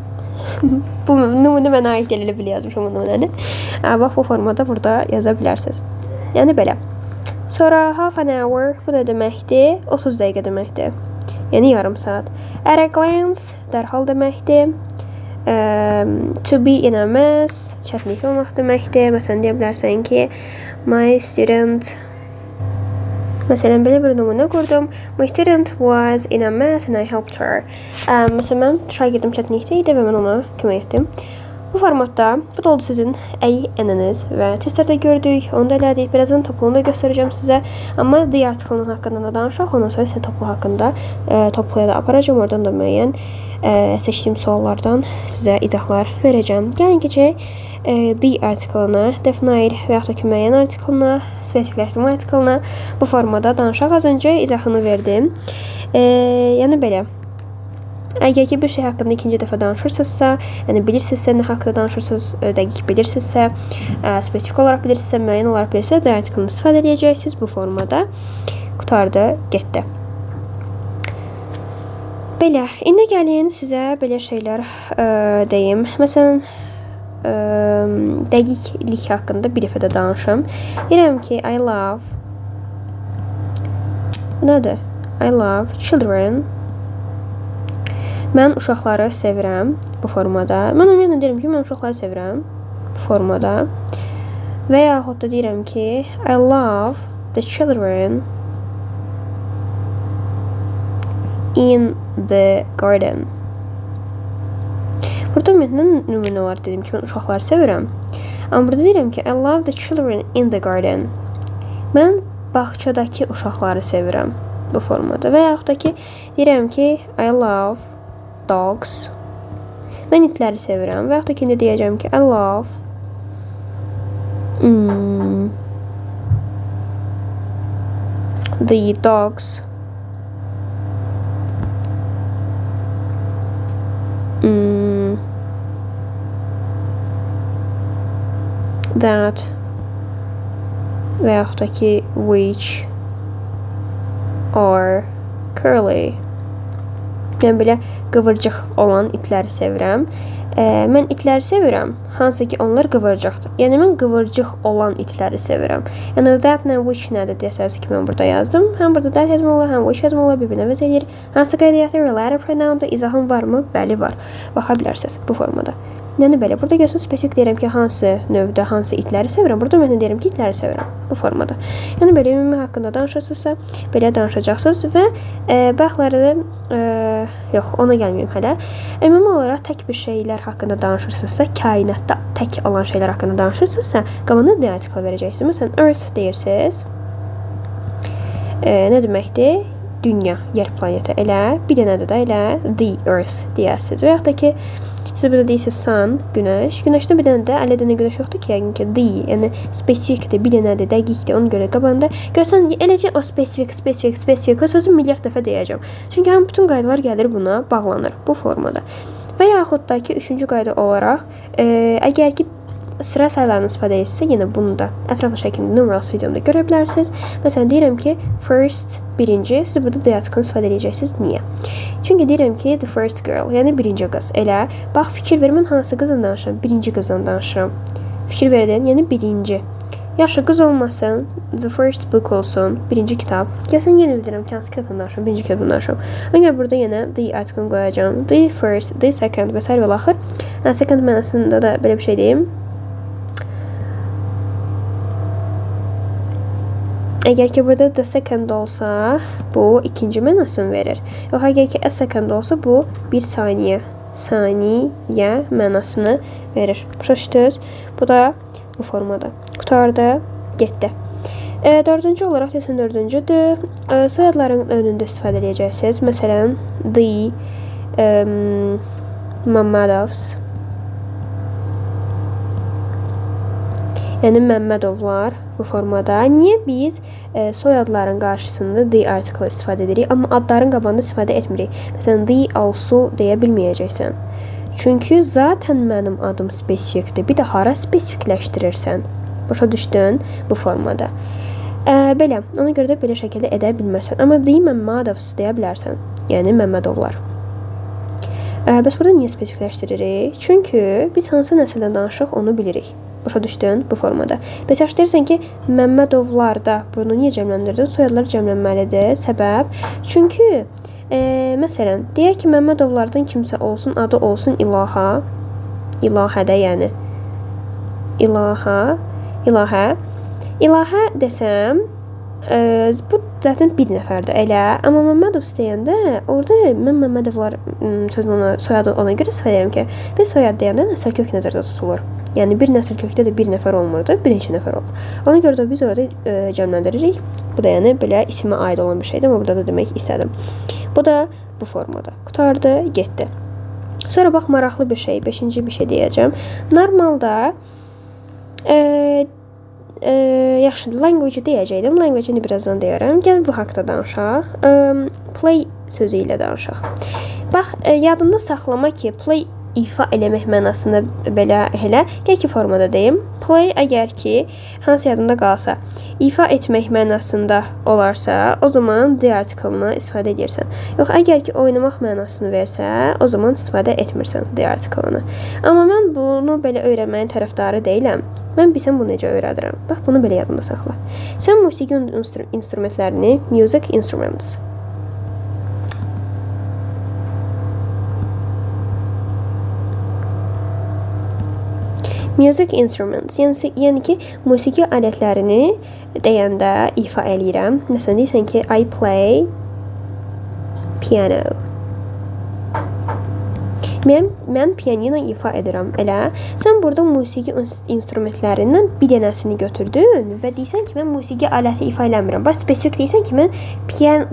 Bu nümunə mənə aid elə belə yazmışam bu nümunəni. Bax, bu formada burada yaza bilərsiniz. Yəni belə. Sonra half an hour, bu nə deməkdir? 30 dəqiqə deməkdir. Yəni yarım saat. At a glance, dərhal deməkdir. To be in a mess, çətinlik olmaq deməkdir. Məsələn, deyə bilərsən ki, my student... Məsələn, belə bir nümunə qurdum. My student was in a mess and I helped her. Məsələn, mən şagirdim çətinlikdə idi və mən ona kömək etdim. Bu formatda bu da oldu sizin ənəniz və testlərdə gördük, onu da elədik. Birazdan topluğunu da göstərəcəm sizə. Amma D artiklının haqqında da danışaq. Ondan sonra sizə topluq haqqında topluya da aparacağım. Oradan da müəyyən seçdiyim suallardan sizə izahlar verəcəm. Gəlin keçək D artiklına, definite və yaxud da ki, müəyyən artiklına, spesifikləşdirmə artiklına bu formada danışaq. Az öncə izahını verdim. Yəni belə. Əgər ki, bir şey haqqında ikinci dəfə danışırsınızsa, yəni bilirsinizsə, nə haqqında danışırsınız, dəqiq bilirsinizsə, spesifik olaraq bilirsinizsə, müəyyən olaraq bilirsinizsə, D artiklını istifadə edəcəksiniz bu formada. Qutardı, getdi. Belə, indi gəlin sizə belə şeylər deyim. Məsələn, dəqiqlik haqqında bir dəfə də danışım. Deyirəm ki, I love nədir? I love children. Mən uşaqları sevirəm bu formada. Mən ümumiyyətlə deyirəm ki, mən uşaqları sevirəm bu formada. Və yaxud da deyirəm ki, I love the children in the garden. Burada ümumiyyətlə nümunə olaraq dedim ki, mən uşaqları sevirəm. Amma burada deyirəm ki, I love the children in the garden. Mən bağçadakı uşaqları sevirəm bu formada. Və yaxud da ki, deyirəm ki, I love dogs. Mən itləri sevirəm. Və yaxud da ki, indi deyəcəm ki, I love the dogs that və yaxud da ki, which are curly. Yəni belə qıvırcıq olan itləri sevirəm. Mən itləri sevirəm, hansı ki onlar qıvırcıqdır. Yəni mən qıvırcıq olan itləri sevirəm. Yəni that nə which nədir desəz ki, mən burada yazdım. Həm burada that yazmalı, həm which yazmalı, bir-birinə əvəz edir. Hansı qeydiyyatı relative pronoun-da izahım varmı? Bəli, var. Baxa bilərsiniz bu formada. Yəni belə, burada görürsünüz, spesifik deyirəm ki, hansı növdə, hansı itləri sevirəm. Burada mən deyirəm ki, itləri sevirəm bu formada. Yəni belə ümumi haqqında danışırsınızsa, belə danışacaqsınız və baxları yox, ona gəlməyim hələ. Ümumi olaraq tək bir şeylər haqqında danışırsınızsa, kainatda tək olan şeylər haqqında danışırsınızsa, qabağına D artiklı verəcəksiniz. Məsələn, Earth deyirsiniz. Nə deməkdir? Dünya, yer planeti. Elə, bir dənədə də elə the Earth deyəsiniz. Və yaxud da ki, siz burada deyirsiniz sun, günəş. Günəşdə bir dənə də 50 dənə günəş yoxdur ki, yəqin ki, the, yəni spesifikdir, bir dənədir, dəqiqdir, ona görə qabağında. Görsən, eləcə o spesifik, o sözü milyard dəfə deyəcəm. Çünki həm bütün qaydalar gəlir buna, bağlanır bu formada. Və yaxud da ki, üçüncü qayda olaraq, əgər ki, sıra sayılarını istifadə etsə, yenə bunu da ətraflı şəkildə numerals videomda görə bilərsiniz. Məsələn, deyirəm ki, first, birinci, siz burada the article istifadə edəcəksiniz. Niyə? Çünki deyirəm ki, the first girl, yəni birinci qız. Elə, bax, fikir ver, mən hansı qızdan danışıram? Birinci qızdan danışıram. Fikir verdin, yəni birinci. Yaxşı, qız olmasın, the first book olsun, birinci kitab. Gəlsən yenə bildirəm ki, hansı kitabdan danışıram, birinci kitabdan danışıram. Ona görə burada yenə the article qoyacağım. The first, the second və s. və axır. Second mənasında da belə bir şey deyim. Əgər ki, burada the second olsa, bu ikinci mənasını verir. Yox, əgər ki, a second olsa, bu bir saniyə. Saniyə mənasını verir. Başa düşdünüz? Bu da bu formada. Qutardı, getdi. Dördüncü olaraq desən dördüncüdür. Soyadların önündə istifadə edəcəksiniz. Məsələn, the Mamadovs. Yəni Məmmədovlar bu formada. Niyə biz soyadların qarşısında the article istifadə edirik, amma adların qabağında istifadə etmirik? Məsələn, the also deyə bilməyəcəksən. Çünki zaten mənim adım spesifikdir. Bir də hara spesifikləşdirirsən? Başa düşdün bu formada. Belə, ona görə də belə şəkildə edə bilmərsən. Amma the Məmmədovs deyə bilərsən. Yəni Məmmədovlar. Bəs burada niyə spesifikləşdiririk? Çünki biz hansı nəsildən danışırıq, onu bilirik. Başa düşdün bu formada. Bəs yaxşı deyirsən ki, Məmmədovlarda bunu niyə cəmləndirdin? Soyadlar cəmlənməlidir. Səbəb? Çünki məsələn, deyək ki, Məmmədovlardan kimsə olsun, adı olsun İlaha. İlahədə, yəni. İlahə desəm, bu zaten bir nəfərdir, elə. Amma Məmmədov istəyəndə, orada mən Məmmədovlar sözünü soyadı ona görə istifadə edirəm ki, bir soyad deyəndə nəsil kök nəzərdə tutulur. Yəni, bir nəsil kökdə də bir nəfər olmurdu, bir neçə nəfər olur. Ona görə də biz orada cəmləndiririk. Bu da yəni belə isimə aid olan bir şeydir, amma burada da demək istədim. Bu da bu formada. Qutardı, getdi. Sonra bax, maraqlı bir şey, 5-ci bir şey deyəcəm. Normalda yaxşı, language deyəcəkdim. Language-ni birazdan deyərəm. Gəl bu haqda danışaq. Play sözü ilə danışaq. Bax, yadında saxlama ki, play ifa eləmək mənasında belə elə. Gəl ki, formada deyim. Play əgər ki, hansı yadında qalsa, ifa etmək mənasında olarsa, o zaman the article-ını istifadə edirsən. Yox, əgər ki, oynamaq mənasını versə, o zaman istifadə etmirsən the article-ını. Amma mən bunu belə öyrənməyin tərəfdarı deyiləm. Mən bilsəm bunu necə öyrədirəm. Bax, bunu belə yadında saxla. Sən musiqi instrumentlərini, music instruments. Music instruments, yəni ki, musiqi alətlərini deyəndə ifa eləyirəm. Məsələn, deyirsən ki, I play piano. Mən pianino ifa edirəm, elə. Sən burada musiqi instrumentlərindən bir dənəsini götürdün və deyirsən ki, mən musiqi aləti ifa eləmirəm. Bax, spesifik deyirsən ki, mən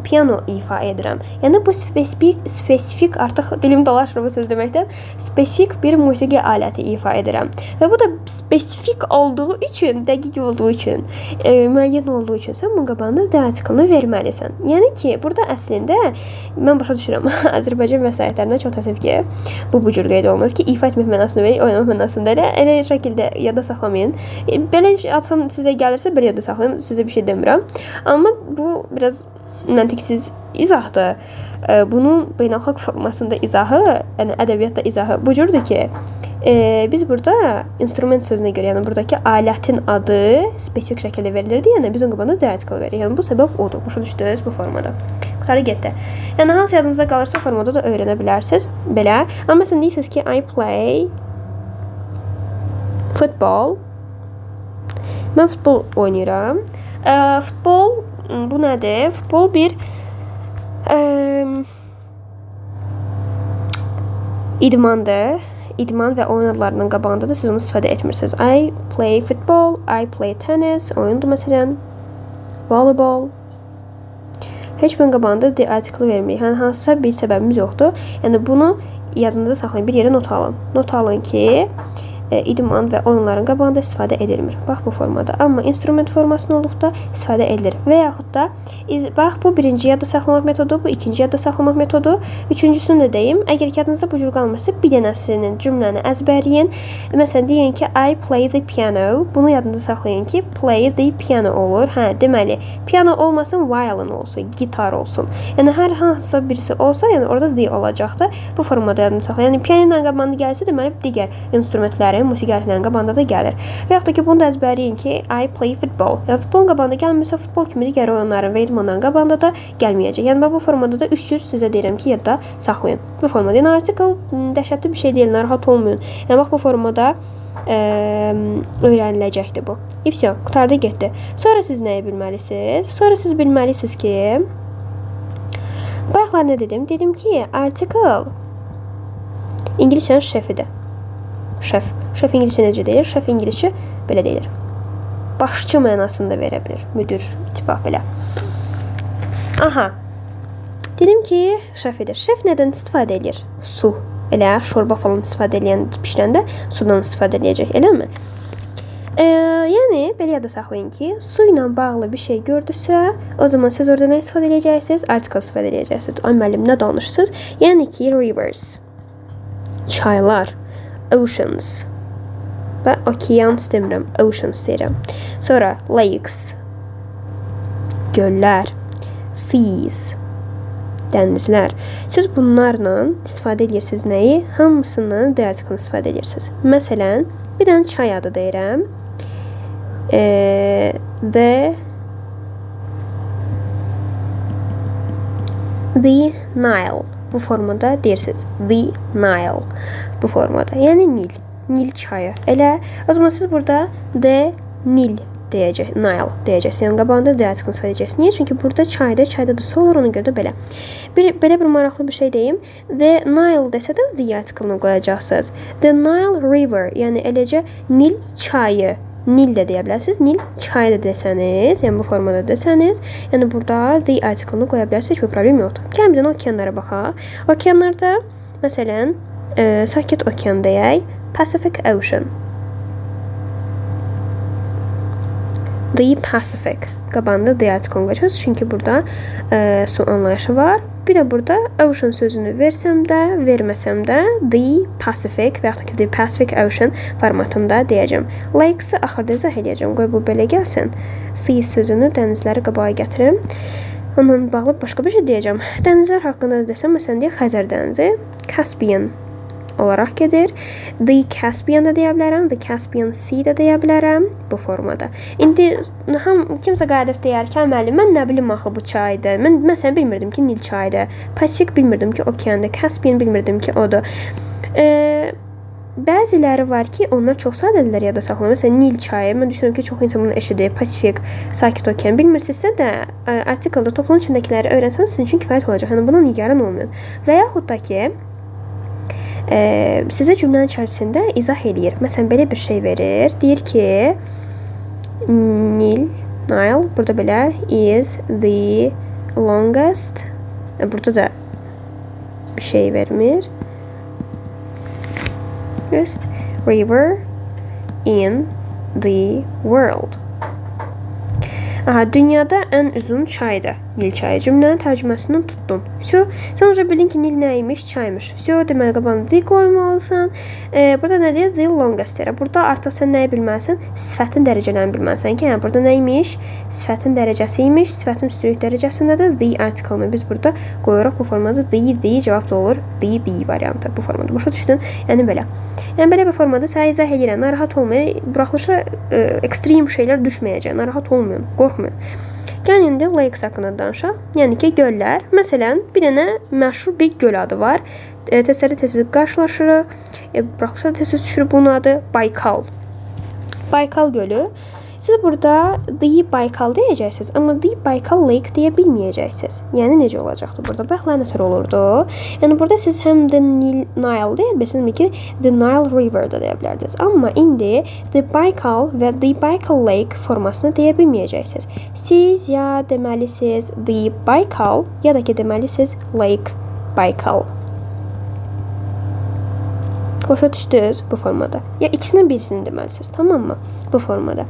piano ifa edirəm. Yəni, bu spesifik, artıq dilim dolaşır bu söz deməkdən, spesifik bir musiqi aləti ifa edirəm. Və bu da spesifik olduğu üçün, dəqiq olduğu üçün, müəyyən olduğu üçün sən bunun qabağında the article-ını verməlisən. Yəni ki, burada əslində, mən başa düşürəm, Azərbaycan vəsaitlərindən çox təsəvvür ki, bu cür qeyd olunur ki, ifa etmək mənasını verir, oynamaq mənasında elə şəkildə yada saxlamayın. Belə atsam sizə gəlirsə, belə yada saxlayın, sizə bir şey demirəm. Amma bu biraz məntiqsiz izahdır. Bunun beynəlxalq formasında izahı, yəni ədəbiyyatda izahı bu cürdür ki, biz burada instrument sözünə görə, yəni buradakı alətin adı spesifik şəkildə verilirdi, yəni biz onun qabağında the article veririk. Yəni bu səbəb odur. Başa düşdünüz bu formada. Qutarı getdi. Yəni hansı yadınıza qalırsa formada da öyrənə bilərsiniz. Belə. Amma məsələn deyirsiniz ki, I play football. Mən futbol oynayıram. Futbol bu nədir? Futbol bir idmandır. İdman və oyun adlarının qabağında da siz onu istifadə etmirsiniz. I play football, I play tennis, oyundur məsələn, volleyball. Heç bunun qabağında the article vermirik. Yəni, hansısa bir səbəbimiz yoxdur. Yəni, bunu yadınıza saxlayın, bir yerə not alın. Not alın ki, idman və oyunların qabağında istifadə edilmir. Bax bu formada. Amma instrument formasında olduqda istifadə edilir. Və yaxud da bax bu birinci yadda saxlamaq metodu, bu ikinci yadda saxlamaq metodu. Üçüncüsünü də deyim. Əgər yadınızda bu cür qalmırsa, bir dənəsinin cümləni əzbərləyin. Məsələn, deyin ki, I play the piano. Bunu yadınızda saxlayın ki, play the piano olur. Hə, deməli, piano olmasın, violin olsun, gitar olsun. Yəni hər hansısa birisi olsa, yəni orada the olacaqdı. Bu formada yadınızda saxlayın. Yəni piano ilə qabağında gəlsə, deməli digər instrumentlərin, musiqi alətlərinin qabağında da gəlir. Və yaxud da ki, bunu da əzbərləyin ki, I play football. Yəni futbolun qabağında gəlmirsə, futbol kimi digər oyunların və idmanların qabağında da gəlməyəcək. Yəni bu formada da 3 cür sizə deyirəm ki, yadda saxlayın. Bu formada yəni article dəhşətli bir şey deyil, narahat olmayın. Yəni bax bu formada öyrəniləcəkdir bu. İfsə, qutardı getdi. Sonra siz nəyi bilməlisiniz? Sonra siz bilməlisiniz ki, bayaqlar nə dedim? Dedim ki, article İngiliscənin şefidir. Şef. Şef İngiliscə necə deyilir? Şef İngiliscə belə deyilir. Başçı mənasında verə bilir. Müdür, itibaq belə. Aha. Dedim ki, şefidir. Şef nədən istifadə edir? Su. Elə şorba falan istifadə edən bişirəndə sudan istifadə edəcək, eləmi? Yəni, belə yada saxlayın ki, su ilə bağlı bir şey gördüsə, o zaman siz orada nə istifadə edəcəksiniz? Article istifadə edəcəksiniz. Ay müəllim, nə danışırsınız? Yəni ki, rivers. Çaylar, oceans. Və okeans demirəm, oceans deyirəm. Sonra lakes, göllər, seas, dənizlər. Siz bunlarla istifadə edirsiniz nəyi? Hamısından the article istifadə edirsiniz. Məsələn, bir dənə çay adı deyirəm. The Nile. Bu formada deyirsiniz. The Nile. Bu formada. Yəni Nil. Nil çayı. Elə. O zaman siz burada the Nil deyəcək. Nile deyəcəksiniz. Yəni qabağında the article istifadə edəcəksiniz. Niyə? Çünki burada çayda da su olur. Ona görə də belə. Belə bir maraqlı bir şey deyim. The Nile desə də the article-ını qoyacaqsınız. The Nile River. Yəni eləcə Nil çayı. Nil də deyə bilərsiniz. Nil çayı da desəniz, yəni bu formada desəniz, yəni burada the article-ını qoya bilərsiniz, heç bir problem yoxdur. Gəlin bir dənə okeanlara baxaq. Okeanlarda, məsələn, Sakit okean deyək, Pacific Ocean. The Pacific. Qabağında the article qoyacağız, çünki burada su anlayışı var. Bir də burada ocean sözünü versəm də, verməsəm də the Pacific və yaxud da ki the Pacific Ocean formatında deyəcəm. Lakes-ı axırda izah edəcəm. Qoy bu belə gəlsin. Sea sözünü dənizləri qabağa gətirim. Onunla bağlı başqa bir şey deyəcəm. Dənizlər haqqında desəm, məsələn deyək Xəzər dənizi, Caspian olaraq gedir. The Caspian da deyə bilərəm, the Caspian Sea da deyə bilərəm bu formada. İndi kimsə qayıdıb deyər ki, müəllim, mən nə bilim axı bu çaydır. Mən məsələn bilmirdim ki, Nil çayıdır. Pasifik bilmirdim ki, okeandır. Caspian bilmirdim ki, odur. Bəziləri var ki, onlar çox sadədirlər yada saxlamaq. Məsələn, Nil çayı, mən düşünürəm ki, çox insan bunu eşidib. Pasifik, Sakit okean bilmirsinizsə də, artikeldə toplumun içindəkiləri öyrənsəniz sizin üçün kifayət olacaq. Yəni buna nigaran olmayın. Və yaxud da ki, sizə cümlənin içərisində izah edir. Məsələn, belə bir şey verir. Deyir ki, Nile, burada belə is the longest. Burada da bir şey vermir. River in the world. Aha, dünyada ən uzun çaydır. Nil çayı. Cümlənin tərcüməsindən tutdum. Sən uca bildin ki, Nil nəymiş? Çaymış. Deməli, qabağına the qoymalısan. Burada nə deyir? The longest deyir. Burada artıq sən nəyi bilməlisən? Sifətin dərəcələrini bilməlisən ki, burada nəymiş? Sifətin dərəcəsiymiş. Sifətin üstünlük dərəcəsində də the article-ını biz burada qoyuruq. Bu formada the cavab da olur. The variantı bu formada. Başa düşdün? Yəni belə. Yəni belə bir formada sənə izah edirəm. Narahat olmayın. Buraxılışa ekstrem şeylər düşməyəcək. Narahat olmayın. Qorxmayın. Gəlin indi lakes haqqında danışaq. Yəni ki, göllər. Məsələn, bir dənə məşhur bir göl adı var. Tez-tez qarşılaşırıq. Buraxılışa tez-tez düşürük bunun adı Baykal. Baykal gölü. Siz burada the Baykal deyəcəksiniz, amma the Baykal Lake deyə bilməyəcəksiniz. Yəni necə olacaqdı burada? Bax, nətər olurdu? Yəni burada siz həm the Nile deyə bilirsiniz ki, the Nile River da deyə bilərdiniz. Amma indi the Baykal və the Baykal Lake formasını deyə bilməyəcəksiniz. Siz ya deməlisiniz the Baykal, ya da ki deməlisiniz Lake Baykal. Başa düşdünüz bu formada. Ya ikisindən birisini deməlisiniz, tamam mı? Bu formada.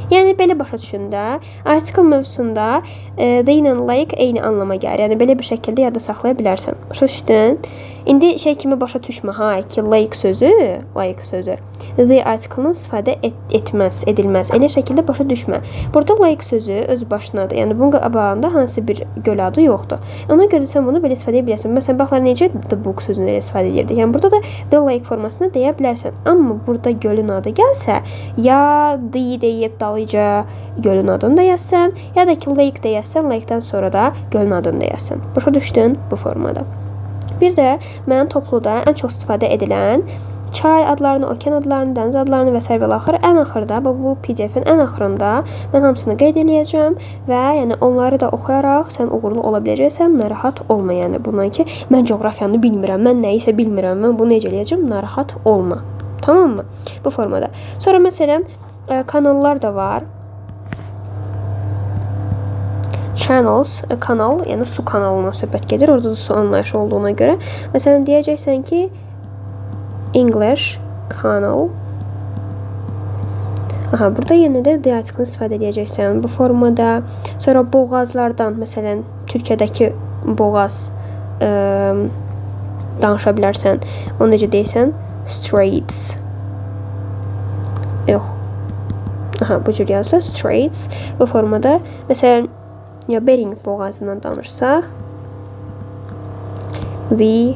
Yəni belə başa düşün də. Article mövzusunda the ilə like eyni anlama gəlir. Yəni belə bir şəkildə yadda saxlaya bilərsən. Başa düşdün? İndi şey kimi başa düşmə ha ki like sözü the article-dan istifadə edilməz. Elə şəkildə başa düşmə. Burada like sözü öz başınadır. Yəni bunun qabağında hansı bir göl adı yoxdur. Ona görə sən bunu belə istifadə edə bilərsən. Məsələn, baxlar necə the book sözünü elə istifadə edirdi. Yəni burada da the like formasını deyə bilərsən. Amma burada gölün adı gəlsə, ya the deyib dalıca gölün adını da yazsan, ya da ki lake də yazsan, lake-dən sonra da gölün adını da yazsan. Başa düşdün bu formada. Bir də mənim topluda ən çox istifadə edilən çay adlarını, okean adlarını, dəniz adlarını və s. və axır ən axırda bu PDF-in ən axırında mən hamısını qeyd edəcəm və yəni onları da oxuyaraq sən uğurlu ola biləcəksən. Narahat olma, yəni bundan ki mən coğrafiyanı bilmirəm, mən nəyisə bilmirəm, mən bunu necə eləyəcəm? Narahat olma. Tamam mı? Bu formada. Sonra məsələn kanallar da var. Channels, kanal, yəni su kanalına söhbət gedir. Orada da su anlayışı olduğuna görə. Məsələn, deyəcəksən ki English Canal. Aha, burada yenə də the article-ını istifadə edəcəksən bu formada. Sonra boğazlardan, məsələn, Türkiyədəki boğaz danışa bilərsən. Onu necə deyirsən? Straits. Yox. Aha, bu cür yazılır. Straits. Bu formada, məsələn, ya Bering boğazından danışsaq, the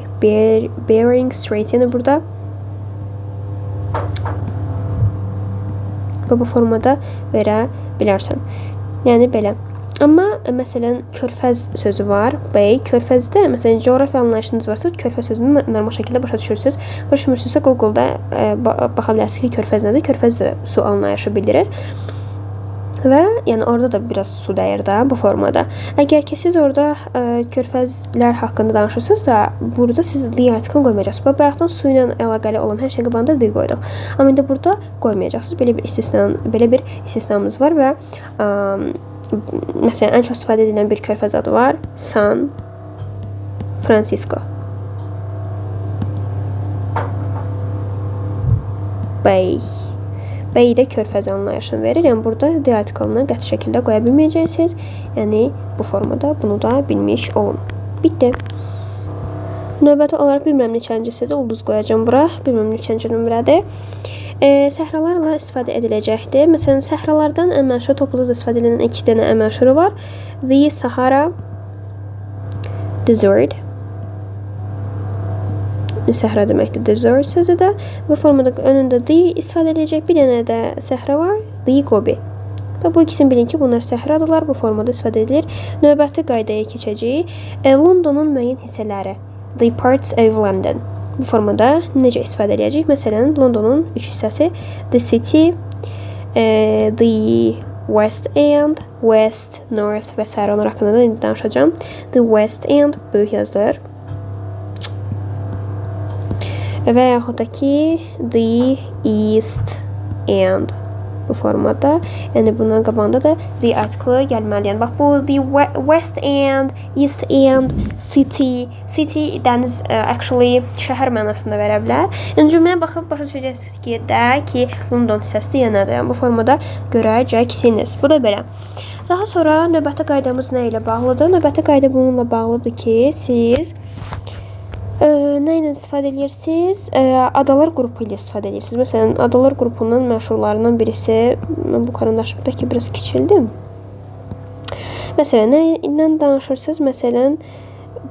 Bering Strait, yəni burada bu formada verə bilərsən. Yəni belə. Amma məsələn körfəz sözü var. Bəy, körfəzdə məsələn coğrafiya anlayışınız varsa, körfəz sözünü normal şəkildə başa düşürsüz. Başa düşmürsünüzsə Google-da baxa bilərsiniz ki, körfəz nədir? Körfəz də su anlayışı bildirir. Və yəni orada da biraz su dəyir də bu formada. Əgər ki siz orada körfəzlər haqqında danışırsınız da, burada siz the article qoymayacaqsınız. Bayaqdan su ilə əlaqəli olan hər şeyin qabağında the qoyduq. Amma indi burada qoymayacaqsınız. Belə bir istisnamız var və məsələn ən çox istifadə edilən bir körfəz adı var. San Francisco. Bay. Bəy də körfəz anlayışını verir. Yəni burada the article-ını qəti şəkildə qoya bilməyəcəksiniz. Yəni bu formada bunu da bilmiş olun. Bitdi. Növbəti olaraq bilmirəm neçəncisidir. Ulduz qoyacağam bura. Bilmirəm neçənci nömrədir. Səhralarla istifadə ediləcəkdir. Məsələn, səhralardan ən məşhur topluda da istifadə edilən 2 dənə ən məşhuru var. The Sahara Desert. Səhra deməkdir, desert sözü də. Bu formada önündə the istifadə edəcək bir dənə də səhra var, the Gobi. Və bu ikisini bilin ki, bunlar səhradılar, bu formada istifadə edilir. Növbəti qaydaya keçəcəyik. Londonun müəyyən hissələri, the parts of London. Bu formada necə istifadə edəcəyik? Məsələn, Londonun 3 hissəsi, the city, the West End, West, North və s. onlar haqqında da indi danışacağım. The West End böyük yazılır. Və yaxud da ki the East End bu formada. Yəni bundan qabağında da the article gəlməli. Yəni bax bu the West End, East End, City. City dəniz actually şəhər mənasında verə bilər. Yəni cümləyə baxıb başa düşəcəksiniz ki, London hissəsidir ya nədir. Yəni bu formada görəcəksiniz. Bu da belə. Daha sonra növbəti qaydamız nə ilə bağlıdır? Növbəti qayda bununla bağlıdır ki, siz nə ilə istifadə edirsiniz? Adalar qrupu ilə istifadə edirsiniz. Məsələn, adalar qrupunun məşhurlarından birisi, mən bu karandaşım bəlkə biraz kiçildim. Məsələn, nə ilə danışırsınız? Məsələn,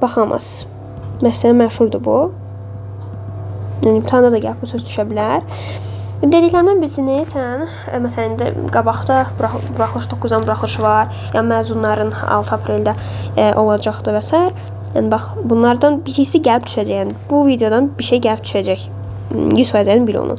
Bahamas. Məsələn, məşhurdur bu. Yəni, imtihanda da gəlib bu söz düşə bilər. Dediklərimdən birisini sən, məsələn, qabaqda buraxılış 9-dan buraxılışı var, yəni məzunların 6 apreldə olacaqdır və s. Yəni, bax, bunlardan birisi gəlib düşəcək. Yəni, bu videodan bir şey gəlib düşəcək. 100% bil onu.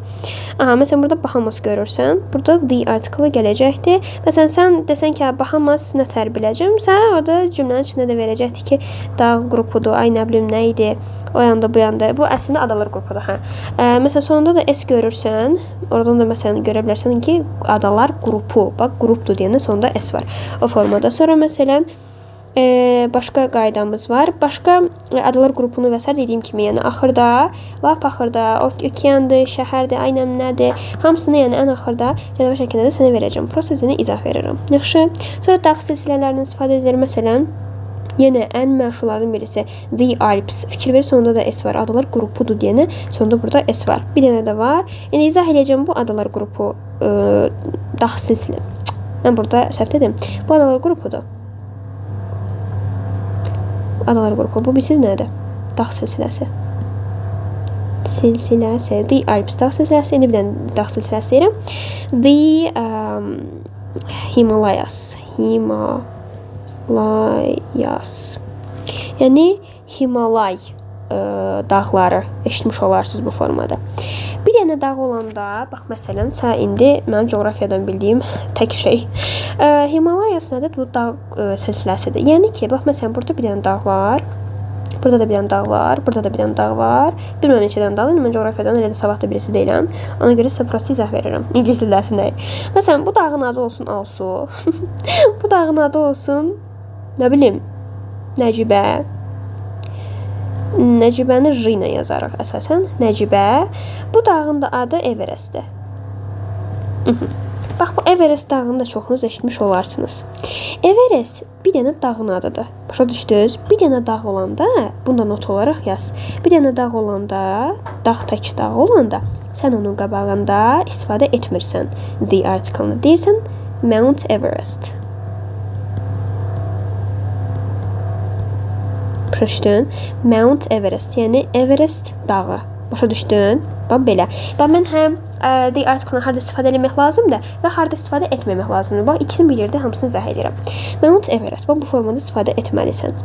Aha, məsələn, burada Bahamas görürsən. Burada the article gələcəkdir. Məsələn, sən desən ki, Bahamas nə tər biləcəm, sən orada cümlənin içində də verəcəkdir ki, dağ qrupudur, ay nə bilim, nə idi, o yanda, bu yanda. Bu əslində adalar qrupudur, hə. Məsələn, sonunda da S görürsən, oradan da məsələn görə bilərsən ki, adalar qrupu. Bax, qrupdur deyəndə sonunda S var. O formada. Sonra məsələn, Başqa qaydamız var. Başqa adalar qrupunu və s. dediyim kimi, yəni axırda, lap axırda, okeandır, şəhərdir, aynən nədir, hamısını yəni ən axırda cədvəl şəklində də sənə verəcəm. Prosesini izah verirəm. Yaxşı. Sonra dağ silsilələrindən istifadə edilir. Məsələn, yenə ən məşhurlardan birisi The Alps. Fikir ver, sonunda da S var. Adalar qrupudur deyənə, sonunda burada S var. Bir dənə də var. Yəni izah edəcəm bu adalar qrupu dağ silsilə. Mən burada səhv dedim. Bu adalar qrupudur. Adalar qrupu. Bu bilsiz nədir? Dağ silsiləsi. Silsiləsi. The Alps dağ silsiləsi. İndi bir dənə dağ silsiləsi deyirəm. The Himalayas. Himalayas. Yəni Himalay dağları eşitmiş olarsınız bu formada. Bir dənə dağ olanda, bax məsələn, sən indi mənim coğrafiyadan bildiyim tək şey Himalayas nədir? Bu dağ silsiləsidir. Yəni ki, bax məsələn, burada bir dənə dağ var. Burada da bir dənə dağ var. Burada da bir dənə dağ var. Bilmirəm neçə dənə dağ. Mən coğrafiyadan elə də savadlı birisi deyiləm. Ona görə sizə prosta izah verirəm. İngilis dilində. Məsələn, bu dağın adı olsun Alsu. Bu dağın adı olsun, nə bilim, Nəcibə. Nəcibəni J ilə yazarıq əsasən. Nəcibə. Bu dağın da adı Everestdir. Bax, bu Everest dağını da çoxunuz eşitmiş olarsınız. Everest bir dənə dağın adıdır. Başa düşdünüz? Bir dənə dağ olanda, bunda not olaraq yaz. Bir dənə dağ olanda, dağ tək dağ olanda, sən onun qabağında istifadə etmirsən. The article-ını deyirsən Mount Everest. Başa düşdün? Mount Everest, yəni Everest dağı. Başa düşdün? Bax belə. Bax mən həm the article-ını harda istifadə etmək lazımdır və harda istifadə etməmək lazımdır. Bax ikisini bir yerdə hamısını izah edirəm. Mount Everest, bax bu formada istifadə etməlisən.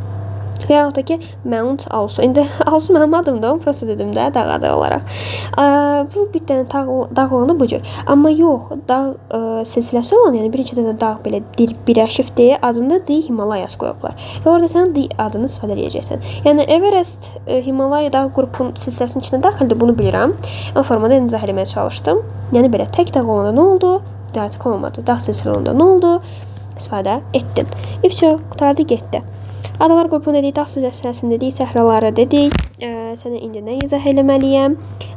Və yaxud da ki, Mount Alsu. İndi Alsu mənim adımdır, onu prosta dedim də, dağ adı olaraq. Bu bir dənə dağ olanı bu cür. Amma yox, dağ silsiləsi olan, yəni bir neçə dənə dağ belə birləşibdir, adında The Himalayas qoyublar. Və orada sən The adını istifadə edəcəksən. Yəni Everest, Himalaya dağ qrupunun silsiləsinin içində daxildir, bunu bilirəm. O formada izah etməyə çalışdım. Yəni belə tək dağ olanda nə oldu? Artikel olmadı. Dağ silsilə olanda nə oldu? İstifadə etdin. İfço, qutardı, getdi. Adalar qrupunu dedik, dağ silsiləsini dedik, səhraları dedik. Sənə indi nə izah eləməliyəm?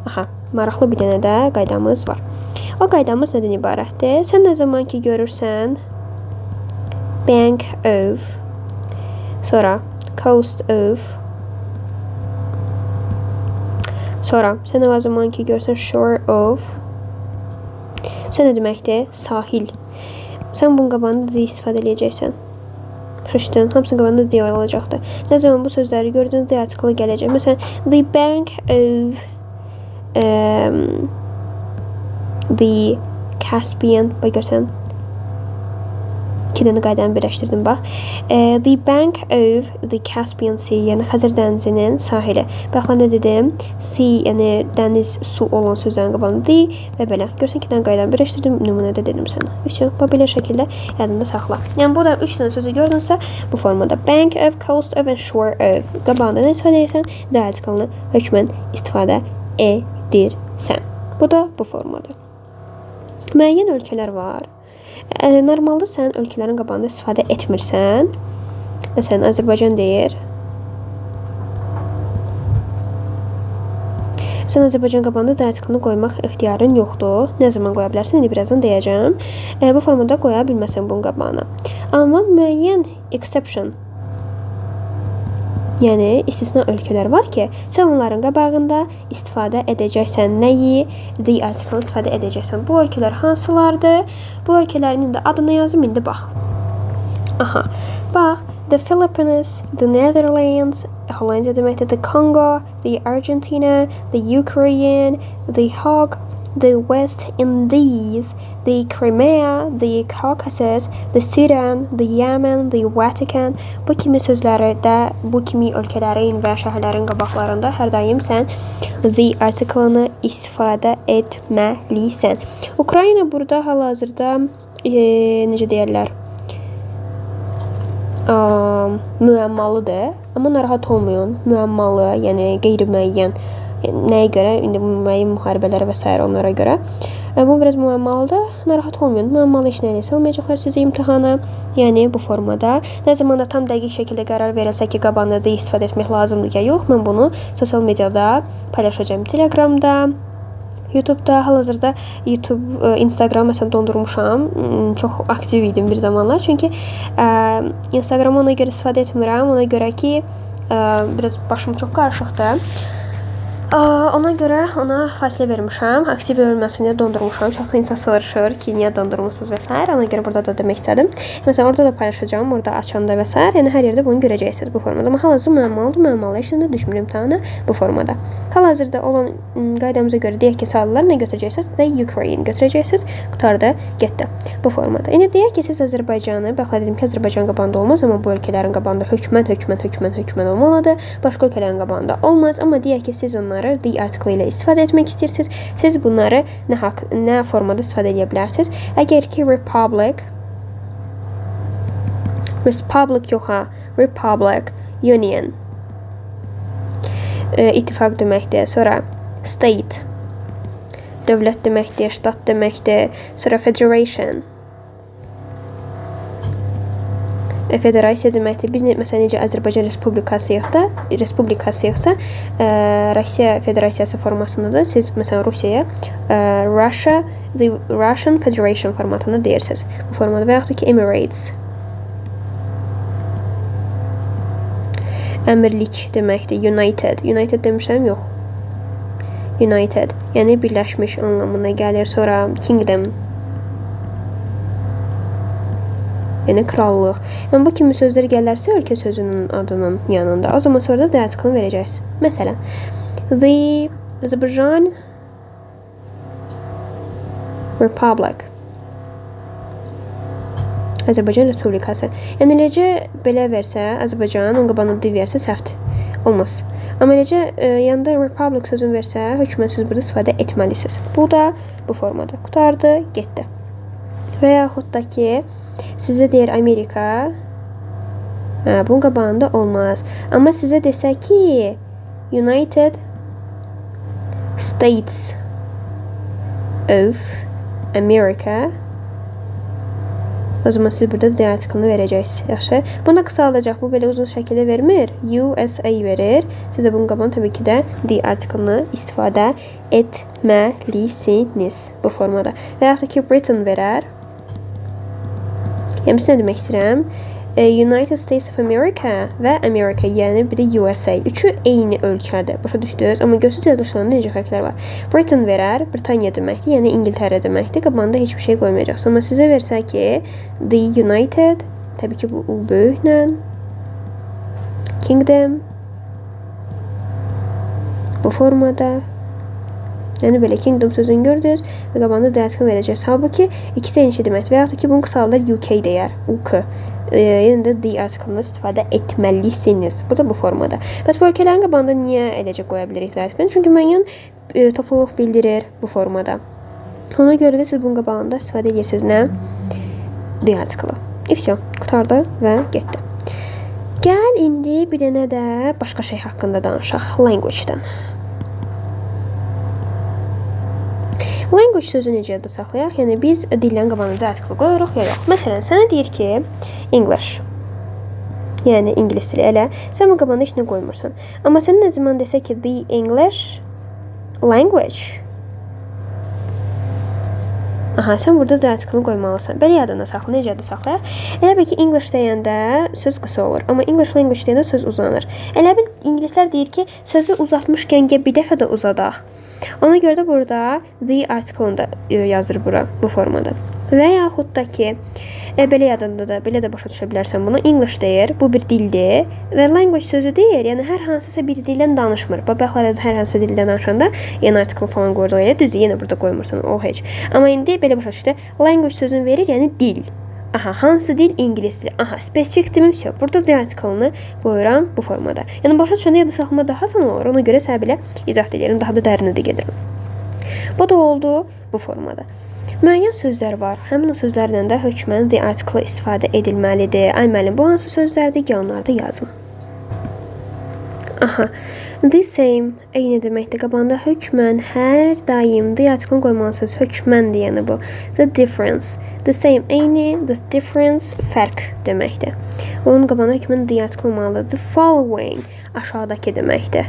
Aha, maraqlı bir dənə də qaydamız var. O qaydamız nədən ibarətdir? Sən nə zaman ki görürsən bank of, sonra coast of, sonra sən nə zaman ki görürsən shore of, sən nə deməkdir? Sahil. Sən bunun qabağında da istifadə edəcəksən. Xüşdün, hamısının qabağında deyə olacaqdır. Nə zaman bu sözləri gördüyünüz deyə artiklı gələcək. Məsələn, the bank of the Caspian, bax görsən, iki dənə qaydanı birləşdirdim, bax. The bank of the Caspian Sea, yəni Xəzər dənizinin sahili. Baxla nə dedim? Sea, yəni dəniz, su olan sözlərin qabağında və belə. Görsən ki, dənə qaydanı birləşdirdim, nümunədə dedim sənə. Və belə şəkildə yadında saxla. Yəni burada 3 dənə sözü gördünsə, bu formada bank of, coast of and shore of. Qabağında nə istifadə edirsən? The article-ını hökmən istifadə edirsən. Bu da bu formada. Müəyyən ölkələr var. Normalda sən ölkələrin qabağında istifadə etmirsən. Məsələn, Azərbaycan deyir. Sən Azərbaycan qabağında da artiklını qoymaq ixtiyarın yoxdur. Nə zaman qoya bilərsən? İndi birazdan deyəcəm. Bu formada qoya bilməsən bunun qabağına. Amma müəyyən exception, yəni istisna ölkələr var ki, sən onların qabağında istifadə edəcəksən nəyi? The article istifadə edəcəksən. Bu ölkələr hansılardır? Bu ölkələrin də adını yazım, indi bax. Aha, bax. The Philippines, the Netherlands, Hollandiya deməkdir, the Congo, the Argentina, the Ukraine, the Hague, the West Indies, the Crimea, the Caucasus, the Sudan, the Yemen, the Vatican. Bu kimi sözləri də, bu kimi ölkələrin və şəhərlərin qabaqlarında hər daim sən the article-ını istifadə etməlisən. Ukrayna burada hal-hazırda necə deyərlər? Müəmmalıdır, amma narahat olmayın. Müəmmalı, yəni qeyri-müəyyən. Nəyə görə? İndi müəyyən müharibələrə və s. onlara görə. Bu biraz müəmmalıdır. Narahat olmayın. Müəmmalı işləri salmayacaqlar sizi imtahana. Yəni bu formada. Nə zaman da tam dəqiq şəkildə qərar verilsə ki, qabağında da istifadə etmək lazımdır ya yox, mən bunu sosial mediada paylaşacağım. Telegramda, YouTube'da, hal-hazırda YouTube, Instagram məsələn dondurmuşam. Çox aktiv idim bir zamanlar. Çünki Instagramı ona görə istifadə etmirəm. Ona görə ki, biraz başım çox qarışıqdır. Ona görə ona fasilə vermişəm. Aktiv verilməsini dondurmuşam. Çox insan soruşur ki, niyə dondurmusunuz və s. Ona görə burada da demək istədim. Məsələn, orada da paylaşacağım, orada açanda və s. Yəni hər yerdə bunu görəcəksiniz bu formada. Amma hal-hazırda müəmmalı işlə düşmür imtahana bu formada. Hal-hazırda olan qaydamıza görə deyək ki, suallar nə götürəcəksiniz? The Ukraine götürəcəksiniz. Qutarda getdi bu formada. İndi deyək ki, siz Azərbaycanı, baxla dedim ki, Azərbaycan qabağında olmaz, amma bu ölkələrin qabağında hökmən olmalıdır. Başqa ölkələrin qabağında olmaz, amma deyək ki, siz onları the article ilə istifadə etmək istəyirsiniz. Siz bunları nə formada istifadə edə bilərsiniz? Əgər ki Republic yox ha, Republic, Union ittifaq deməkdir. Sonra state dövlət deməkdir, ştat deməkdir. Sonra federation federasiya deməkdir. Biz məsələn necə Azərbaycan Respublikasıyıqsa, Rusiya Federasiyası formasındadır. Siz məsələn Rusiyaya Russia, the Russian Federation formatında deyirsiniz. Bu formada və yaxud da ki Emirates. Əmirlik deməkdir. United demişəm, yox. United, yəni birləşmiş anlamına gəlir. Sonra Kingdom, yəni krallıq. Yəni bu kimi sözlər gələrsə ölkə sözünün adının yanında, o zaman sonra da the article verəcəksiniz. Məsələn, the Azerbaijan Republic, Azərbaycan Respublikası. Yəni eləcə belə versə, Azərbaycan onun qabağına d versə səhvdir. Olmaz. Amma eləcə yanında Republic sözünü versə, hökmən siz burada istifadə etməlisiniz. Bu da bu formada. Qutardı, getdi. Və yaxud da ki, sizə deyir Amerika, bunun qabağında olmaz. Amma sizə desə ki, United States of America, o zaman siz burada the article-ını verəcəksiniz. Yaxşı. Bunda qısaldacaq. Bu belə uzun şəkildə vermir. USA verir. Siz də bunun qabağına təbii ki də the article-ını istifadə etməlisiniz bu formada. Və yaxud da ki Britain verər. Yəni, biz nə demək istəyirəm? United States of America və America, yəni bir də USA. Üçü eyni ölkədir. Başa düşdünüz? Amma görsüz yazılışlarında necə fərqlər var. Britain verər, Britaniya deməkdir, yəni İngiltərə deməkdir. Qabağında heç bir şey qoymayacaqsınız. Amma sizə versə ki, the United, təbii ki bu U böyüklə, Kingdom, bu formada, yəni belə Kingdom sözünü gördünüz və qabağında dərsin verəcəksiniz. Halbuki ikisi eyni şey deməkdir. Və yaxud da ki bunu qısalırlar UK deyər, UK. Yəni də the article-ını istifadə etməlisiniz. Bu da bu formada. Bəs bu ölkələrin qabağında niyə eləcə qoya bilirik article? Çünki müəyyən topluluq bildirir bu formada. Ona görə də siz bunun qabağında istifadə edirsiniz nə? The article-ı. İfşo, qutardı və getdi. Gəl indi bir dənə də başqa şey haqqında danışaq. Language-dən. Language sözü necə yadda saxlayaq? Yəni biz dillərin qabağına article qoyuruq ya yox. Məsələn, sənə deyir ki, English. Yəni ingilis dili elə. Sən bu qabağına heç nə qoymursan. Amma sən nə zaman desə ki, the English language. Aha, sən burada da article-ını qoymalısan. Belə yadında saxla, necə yadda saxlayaq? Elə bil ki, English deyəndə söz qısa olur. Amma English language deyəndə söz uzanır. Elə bil ingilislər deyir ki, sözü uzatmışkən bir dəfə də uzadaq. Ona görə də burada the article-ını da yazır bura, bu formada. Və yaxud da ki, belə yadında da, belə də başa düşə bilərsən bunu. English deyir, bu bir dildir və language sözü deyir, yəni hər hansısa bir dildən danışmır. Baxlar hər hansısa dildən danışanda, yəni article falan qoyurduq elə, düzdür, yenə burada qoymursan, o heç. Amma indi belə başa düşdü, language sözünü verir, yəni dil. Aha, hansı dil? İngilis dili. Aha, spesifik demim yox. Burada the article-ını qoyuram bu formada. Yəni başa düşəndə yadda saxlama daha asan olur. Ona görə sənə belə izah edirəm, daha da dərinə də gedirəm. Bu da oldu bu formada. Müəyyən sözlər var. Həmin o sözlərdən də hökmən the article istifadə edilməlidir. Ay müəllim, bu hansı sözlərdir? Gəl onları da yazım. Aha. The same eyni deməkdir. Qabağında hökmən hər daim the article qoymalısınız. Hökmən deyəni bu. The difference. The same eyni, the difference fərq deməkdir. Onun qabağında hökmən the article olmalıdır. The following aşağıdakı deməkdir.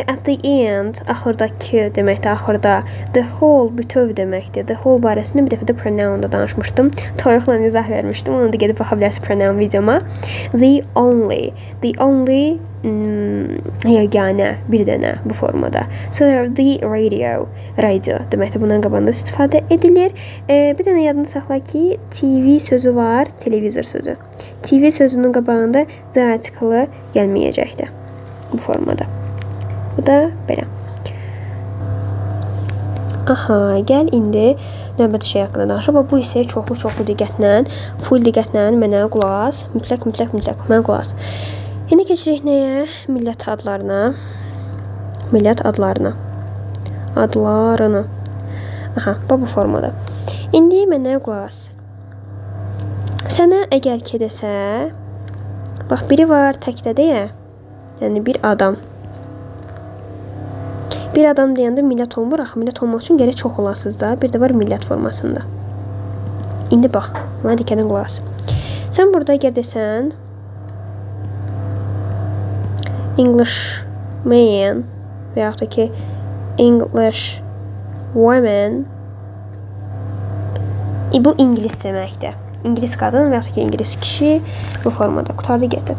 At the end axırdakı deməkdir. Axırda the whole bütöv deməkdir. The whole barəsində bir dəfə də pronoun-da danışmışdım. Toyuqla izah vermişdim. Onu da gedib baxa bilərsiniz pronoun videoma. The only. The only yeganə, bir dənə bu formada. Sonra the radio. Radio deməkdir. Bundan qabağında istifadə edilir. Bir dənə yadını saxla ki, TV sözü var, televizor sözü. TV sözünün qabağında the article gəlməyəcəkdir bu formada. Bu da belə. Aha, gəl indi növbəti şey haqqında danışaq. Bu hissəyə çoxlu diqqətlə, full diqqətlə mənə qulaq as. Mütləq mənə qulaq as. İndi keçirik nəyə? Millət adlarına. Millət adlarına. Adlarını. Aha, bu formada. İndi mənə qulaq as. Sənə əgər ki desə, bax biri var təkdə deyə, yəni bir adam. Bir adam deyəndə millət olmur, axı millət olmaq üçün gərək çox olasınız da, bir də var millət formasında. İndi bax, mənə diqqətlə qulaq as. Sən burada əgər desən, English man və yaxud da ki, English woman, bu İngilis deməkdir. İngilis qadın və yaxud ki, İngilis kişi bu formada. Qutardı getdi.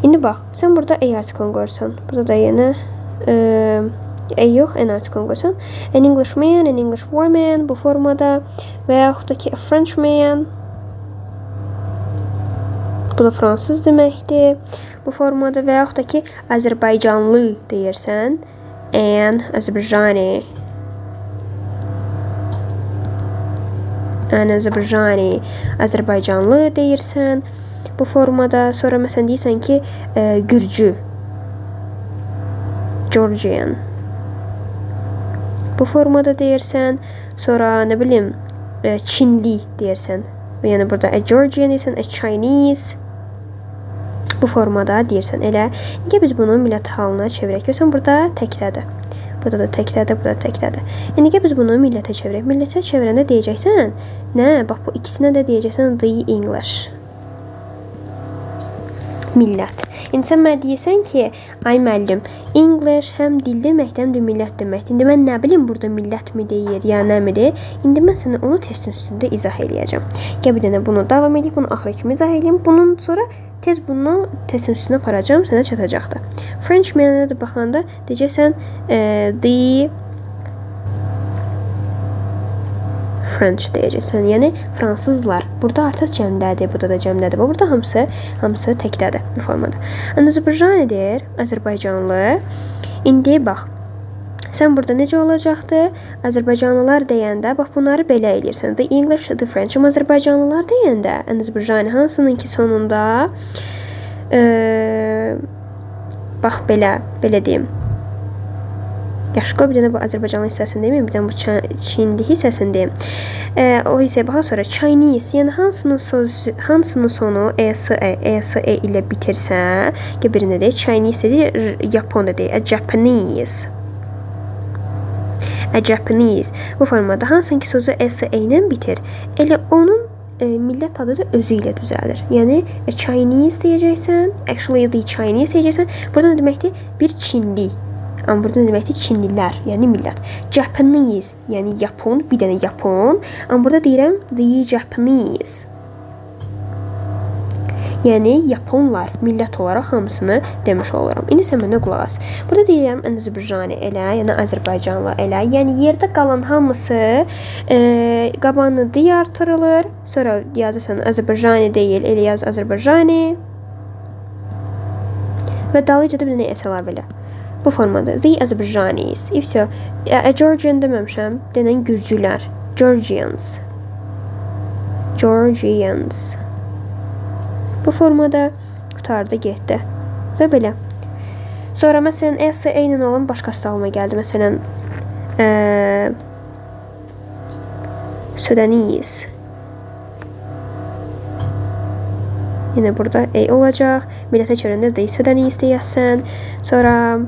İndi bax, sən burada A artiklını qoyursan. Burada da yenə A yox, N artiklını qoyursan. An English man, an English woman bu formada və yaxud da ki, a French man. Bu da fransız deməkdir. Bu formada və yaxud da ki, Azərbaycanlı deyirsən. An Azərbaycani. Azərbaycani, Azərbaycanlı deyirsən bu formada. Sonra məsələn deyirsən ki, Gürcü, Georgian bu formada deyirsən. Sonra nə bilim, Çinli deyirsən. Yəni burada a Georgian deyirsən, a Chinese bu formada deyirsən. Elə İndi biz bunu millət halına çevirək. Görsən burada təklədir. Burada da təklədir, burada da təklədir. İndi biz bunu millətə çevirək. Millətə çevirəndə deyəcəksən, nə? Bax bu ikisinə də deyəcəksən the English. Millət. İndi sən mənə deyirsən ki, ay müəllim, English həm dil deməkdir, həm də millət deməkdir. İndi mən nə bilim burada millət mi deyir, ya nə midir? İndi mən sənə onu testin üstündə izah eləyəcəm. Gəl bir dənə bunu davam edib, bunu axıra kimi izah eləyim. Bunun sonra tez bunu testin üstünə aparacağım, sənə çatacaqdır. French man'a da baxanda deyəcəksən the French deyəcəksən. Yəni fransızlar. Burada artıq cəmdədir, burada da cəmdədir. Burada hamısı təkdədir bu formada. Azərbaycanidir, Azərbaycanlı. İndi bax. Sən burada necə olacaqdı? Azərbaycanlılar deyəndə bax bunları belə eləyirsən. The English, the French. Azərbaycanlılar deyəndə Azərbaycan hansının ki sonunda bax belə deyim. Yaxşı, qoy bir dənə bu Azərbaycanlı hissəsini deməyim, bir dənə bu Çinli hissəsini deyim. O hissəyə baxaq sonra Chinese, yəni hansının sonu ESE ilə bitirsə, birində deyək, Chinese deyək, Yapon deyək, Japanese. A Japanese. Bu formada hansınki sözü ESE ilə bitir, elə onun millət adı da özü ilə düzəlir. Yəni Chinese deyəcəksən, actually the Chinese deyəcəksən. Burada nə deməkdir? Bir Çinli. Amma burada nə deməkdir? Çinlilər, yəni millət. Japanese, yəni Yapon, bir dənə Yapon. Amma burada deyirəm the Japanese. Yəni Yaponlar, millət olaraq hamısını demiş oluram. İndi sən mənə qulaq as. Burada deyirəm Azərbaycani elə, yəni Azərbaycanlı elə. Yəni yerdə qalan hamısı qabağına di artırılır. Sonra yazırsan Azərbaycani deyil, elə yaz Azərbaycani. Və dalıca da bir dənə əlavə elə. Bu formada the Azerbaijanis. İfsə, Georgian deməmişəm, denən Gürcülər. Georgians. Bu formada qutardı, getdi. Və belə. Sonra məsələn ESE ilə olan başqa salma gəldi. Məsələn Sudanese. Yenə burada A olacaq. Millətə çevirəndə the Sudanese deyəsən. Sonra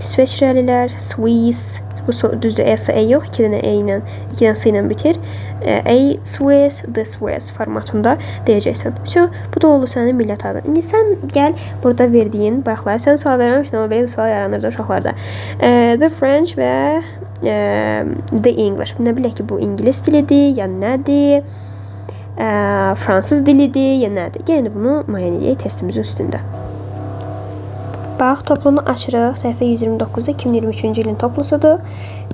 İsveçrəlilər, Swiss, bu düzdür, S, E yox, 2 dənə E ilə, 2 dənə S ilə bitir. A Swiss, the Swiss formatında deyəcəksən. Bu da oldu sənin millət adı. İndi sən gəl burada verdiyin, baxlar, sən sual verməmişdin, amma belə bir sual yaranırdı uşaqlarda. The French və the English. Nə bilək ki, bu İngilis dilidir, ya nədir? Fransız dilidir, ya nədir? Yəni bunu müəyyən edək testimizin üstündə. Bax, toplunu açırıq. Səhifə 129-da 2023-cü ilin toplusudur.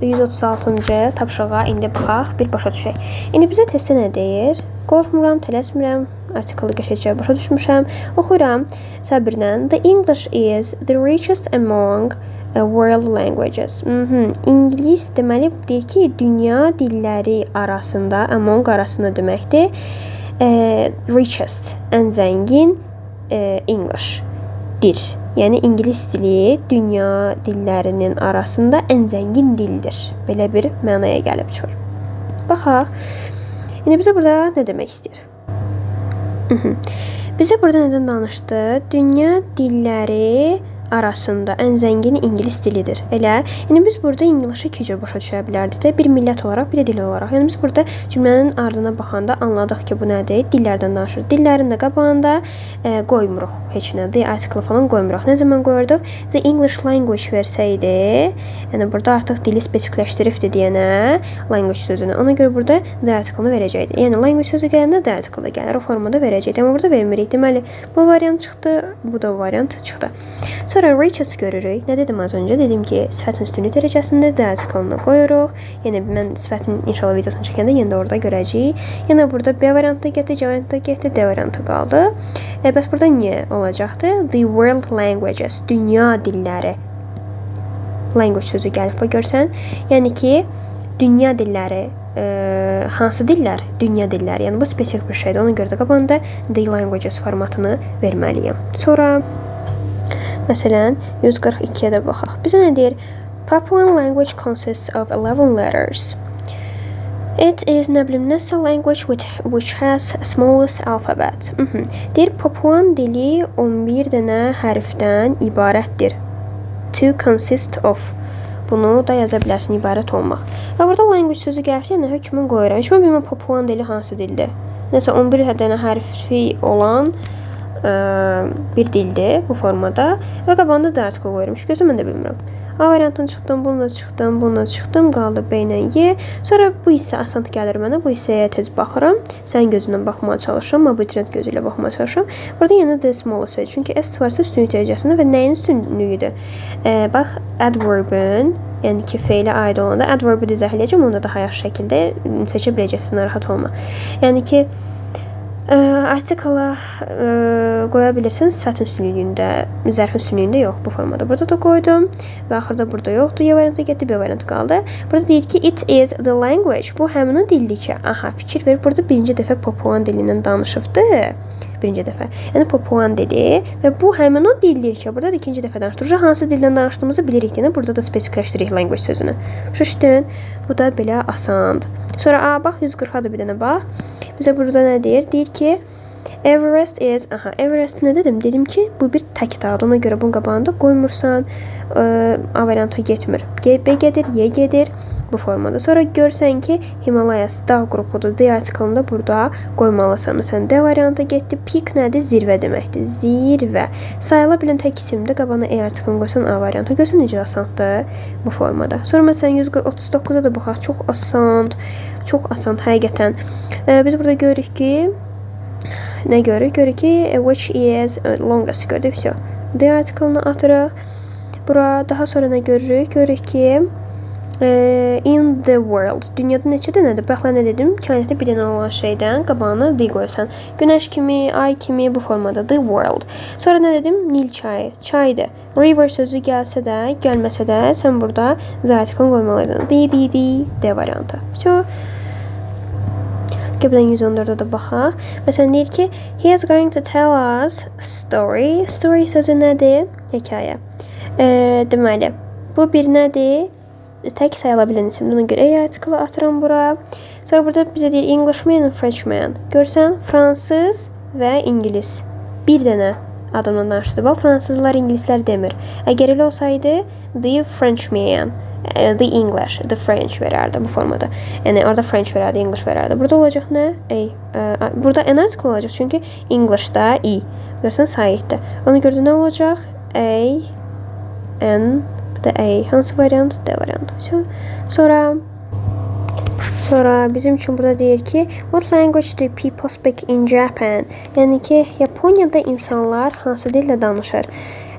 136-cı tapşırığa indi baxaq, birbaşa düşək. İndi bizə testdə nə deyir? Qorxmuram, tələsmirəm, artiklı qəşəcə başa düşmüşəm. Oxuyuram səbirlə. The English is the richest among world languages. İngilis deməli deyir ki, dünya dilləri arasında, among arasında deməkdir. Richest, ən zəngin English-dir. Yəni İngilis dili dünya dillərinin arasında ən zəngin dildir. Belə bir mənaya gəlib çıxır. Baxaq. İndi bizə burada nə demək istəyir? Bizə burada nədən danışdı? Dünya dilləri arasında ən zəngin İngilis dilidir. Elə. Yəni biz burada İngilişi iki cür başa düşə bilərdik də, bir millət olaraq, bir də dil olaraq. Yəni biz burada cümlənin ardına baxanda anladıq ki, bu nədir? Dillərdən danışır. Dillərin də qabağında qoymuruq heç nə. The article falan qoymuruq. Nə zaman qoyurduq? The English language versəydi, yəni burada artıq dili spesifikləşdiribdi deyənə language sözünü. Ona görə burada the article-ını verəcəkdi. Yəni language sözü gələndə the article da gəlir. O formada verəcəkdi. Amma burada vermirik. Deməli, bu variant çıxdı, bu da variant çıxdı. Sonra richest görürük. Nə dedim az öncə? Dedim ki, sifətin üstünlük dərəcəsində the article-ını qoyuruq. Yəni mən sifətin inşallah videosunu çəkəndə yenə də orada görəcəyik. Yəni burada B variantı getdi, C variantı getdi, D variantı qaldı. Bəs burada niyə olacaqdı? The world languages, dünya dilləri. Language sözü gəlib bax görsən. Yəni ki, dünya dilləri hansı dillər? Dünya dilləri. Yəni bu spesifik bir şeydir. Ona görə də qabağında the languages formatını verməliyəm. Sonra məsələn 142-yə də baxaq. Bizə nə deyir? Papuan language consists of 11 letters. It is nə bilim nəsə language which has smallest alphabet. Deyir Papuan dili 11 dənə hərfdən ibarətdir. To consist of. Bunu da yaza bilərsin, ibarət olmaq. Və burada language sözü gəlib, yəni hökmün qoyuram. Heç mən bilməm Papuan dili hansı dildir. Nəsə 11 dənə hərfi olan bir dildir bu formada və qabağında da article qoyurmuş. Gözüm mən də bilmirəm. A variantını çıxdım, bununla çıxdım, qaldı B ilə Y. Sonra bu hissə asan gəlir mənə. Bu hissəyə tez baxıram. Sən gözündən baxmağa çalışıram, abituriyent gözü ilə baxmağa çalışıram. Burada yenə the smallest verir. Çünki S varsa üstünlük dərəcəsində və nəyin üstünlüyüdür? Bax, adverbin, yəni ki, feilə aid olanda adverbi izah edəcəm, onu da daha yaxşı şəkildə seçə biləcəksən, narahat olma. Yəni ki, artikla qoya bilirsən sifətin üstünlüyündə, zərfin üstünlüyündə yox bu formada. Burada da qoydum və axırda burada yoxdur. Y variantı getdi, B variantı qaldı. Burada deyir ki, it is the language. Bu həmin o dildir ki, aha, fikir ver. Burada birinci dəfə Papuan dilindən danışıbdı. Birinci dəfə. Yəni Papuan dili və bu həmin o dildir ki, burada da ikinci dəfə danışdırır. Hansı dildən danışdığımızı bilirik. Yəni burada da spesifikləşdiririk language sözünü. Şuşdun. Bu da belə asandır. Sonra bax 140-a da bir dənə bax. Bizə burada nə deyir? Deyir ki, Everest is, Everest nə dedim? Dedim ki, bu bir tək dağdır. Ona görə bunun qabağında qoymursan, A variantı getmir. B gedir, Y gedir bu formada. Sonra görsən ki, Himalayas dağ qrupudur. D artiklında burada qoymalısan. Məsələn, D variantı getdi. Peak nədir? Zirvə deməkdir. Zirvə. Sayıla bilən tək isimdə qabağına E artiklını qoysan A variantı. Görsən necə asandır bu formada. Sonra məsələn 139-da da baxaq. Çox asan. Çox asan həqiqətən. Biz burada görürük ki, nə görürük? Görürük ki, which is longest gördük. D artiklını atırıq. Bura daha sonra nə görürük? Görürük ki, in the world. Dünyada neçə dənədir? Baxla nə dedim? Kainatda bir dənə olan şeydən qabağına the qoysan. Günəş kimi, ay kimi bu formada the world. Sonra nə dedim? Nil çayı. Çaydır. River sözü gəlsə də, gəlməsə də sən burada the article qoymalıydın. D variantı. Qəbdən 114-də də baxaq. Məsələn, deyir ki, he is going to tell us story. Story sözü nədir? Hekayə. Deməli, bu bir nədir? Tək sayıla bilən isimdir. Ona görə E artiklı atıram bura. Sonra burada bizə deyir Englishman and Frenchman. Görsən, fransız və İngilis. Bir dənə adamla danışdı. Bax, fransızlar, ingilislər demir. Əgər elə olsaydı, the Frenchman, the English, the French verərdi bu formada. Yəni orada French verərdi, English verərdi. Burada olacaq nə? Burada en article olacaq çünki English'da i. Görsən sayitdə. Ona görə nə olacaq? A, N, bu da A. Hansı variant? D variant. Sonra bizim üçün burada deyir ki, what language do people speak in Japan? Yəni ki, Yaponiyada insanlar hansı dillə danışır?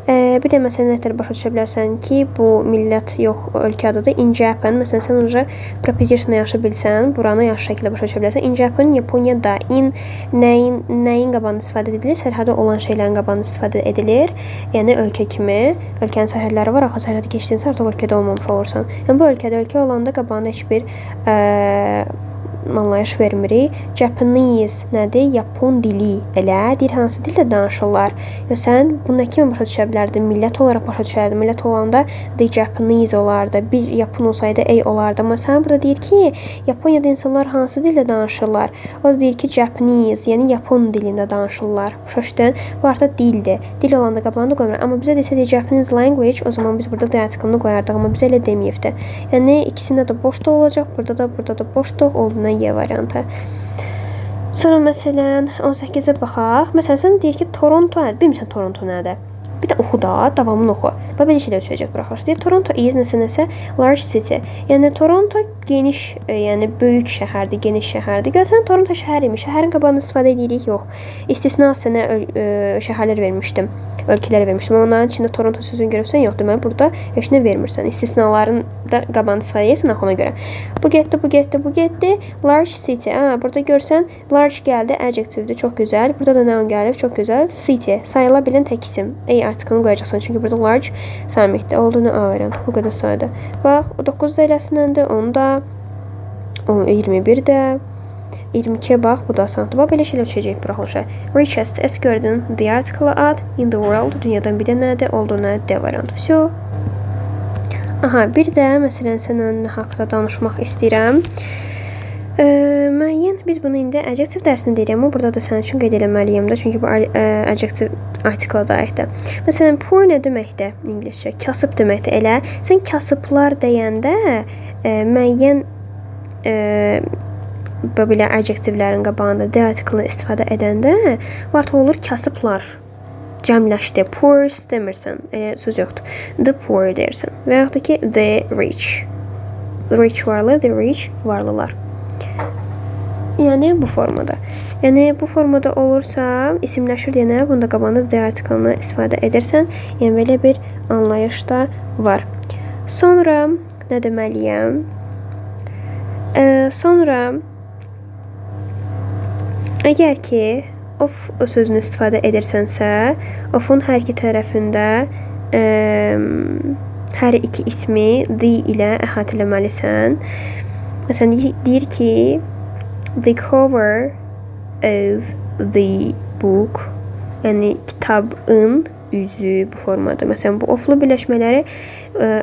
Bir də məsələn nətər başa düşə bilərsən ki, bu millət yox, ölkə adıdır. In Japan, məsələn sən uca preposition yaxşı bilsən, buranı yaxşı şəkildə başa düşə bilərsən. In Japan, Yaponiyada in nəyin qabağında istifadə edilir? Sərhədə olan şeylərin qabağında istifadə edilir. Yəni ölkə kimi, ölkənin sərhədləri var, axı sərhədi keçdinsə artıq ölkədə olmamış olursan. Yəni bu ölkədə ölkə olanda qabağında heç bir anlayış vermirik. Japanese nədir? Yapon dili. Elə deyir, hansı dildə danışırlar? Sən bunu nə kimi başa düşə bilərdin? Millət olaraq başa düşərdin. Millət olanda the Japanese olardı. Bir Yapon olsaydı A olardı. Amma sən burada deyir ki, Yaponiyada insanlar hansı dildə danışırlar? O da deyir ki, Japanese, yəni Yapon dilində danışırlar. Başa düşdün? Bu artıq dildir. Dil olanda qabağında qoymuram. Amma bizə desə Japanese language, o zaman biz burada article-ını qoyardıq. Amma bizə elə deməyibdi. Yəni ikisində də boşluq olacaq. Burada da boşluq olduğuna Y variantı. Sonra məsələn 18-ə baxaq. Məsələn sən deyir ki, Toronto nədir? Bilmirsən Toronto nədir? Bir də oxu da, davamını oxu. Belə şeylər düşəcək buraxılış. Deyir Toronto is nəsə large city. Yəni Toronto geniş, yəni böyük şəhərdir, geniş şəhərdir. Görsən Toronto şəhər imiş. Şəhərin qabağını istifadə edirik, yox. İstisna sənə şəhərlər vermişdim. Ölkələr vermişdim. Onların içində Toronto sözünü görürsən, yox, deməli burada heç nə vermirsən. İstisnaların da qabağını istifadə edirsən ona görə. Bu getdi. Large city. Burada görsən large gəldi, adjectivedir, çox gözəl. Burada da noun gəlib, çox gözəl. City, sayıla bilən tək isim. Article-ını qoyacaqsan çünki burada large səmiyyə olduğunu A variant. Bu qədər sayda. Bax, 9-da eləsinəndə, 10-da, 21-də, 22-yə bax, bu da asandır. Bax, belə şeylər düşəcək buraxılışa. Richest, es gördün, the article ad, in the world, dünyadan bir də nədir, olduğuna D variant. Всё. Bir də, məsələn, sənin haqda danışmaq istəyirəm. Müəyyən, biz bunu indi adjective dərsində deyirik, amma burada da sənin üçün qeyd eləməliyəm də, çünki bu adjective article-a aiddir. Məsələn, poor nə deməkdir ingiliscə? Kasıb deməkdir. Elə sən kasıblar deyəndə müəyyən belə adjectivelerin qabağında D article-ını istifadə edəndə artıq olur kasıblar. Cəmləşdi. Poor demirsən. Söz yoxdur. The poor deyirsən. Və yaxud da ki, the rich. The rich varlı, the rich varlılar. Yəni bu formada. Yəni bu formada olursa isimləşir deyənə bunda qabağında D article-ını istifadə edirsən. Yəni belə bir anlayış da var. Sonra nə deməliyəm? Sonra əgər ki of sözünü istifadə edirsənsə, of'un hər iki tərəfində hər iki ismi the ilə əhatələməlisən. Məsələn, deyir ki, the cover of the book, yəni kitabın üzü bu formada. Məsələn, bu oflu birləşmələri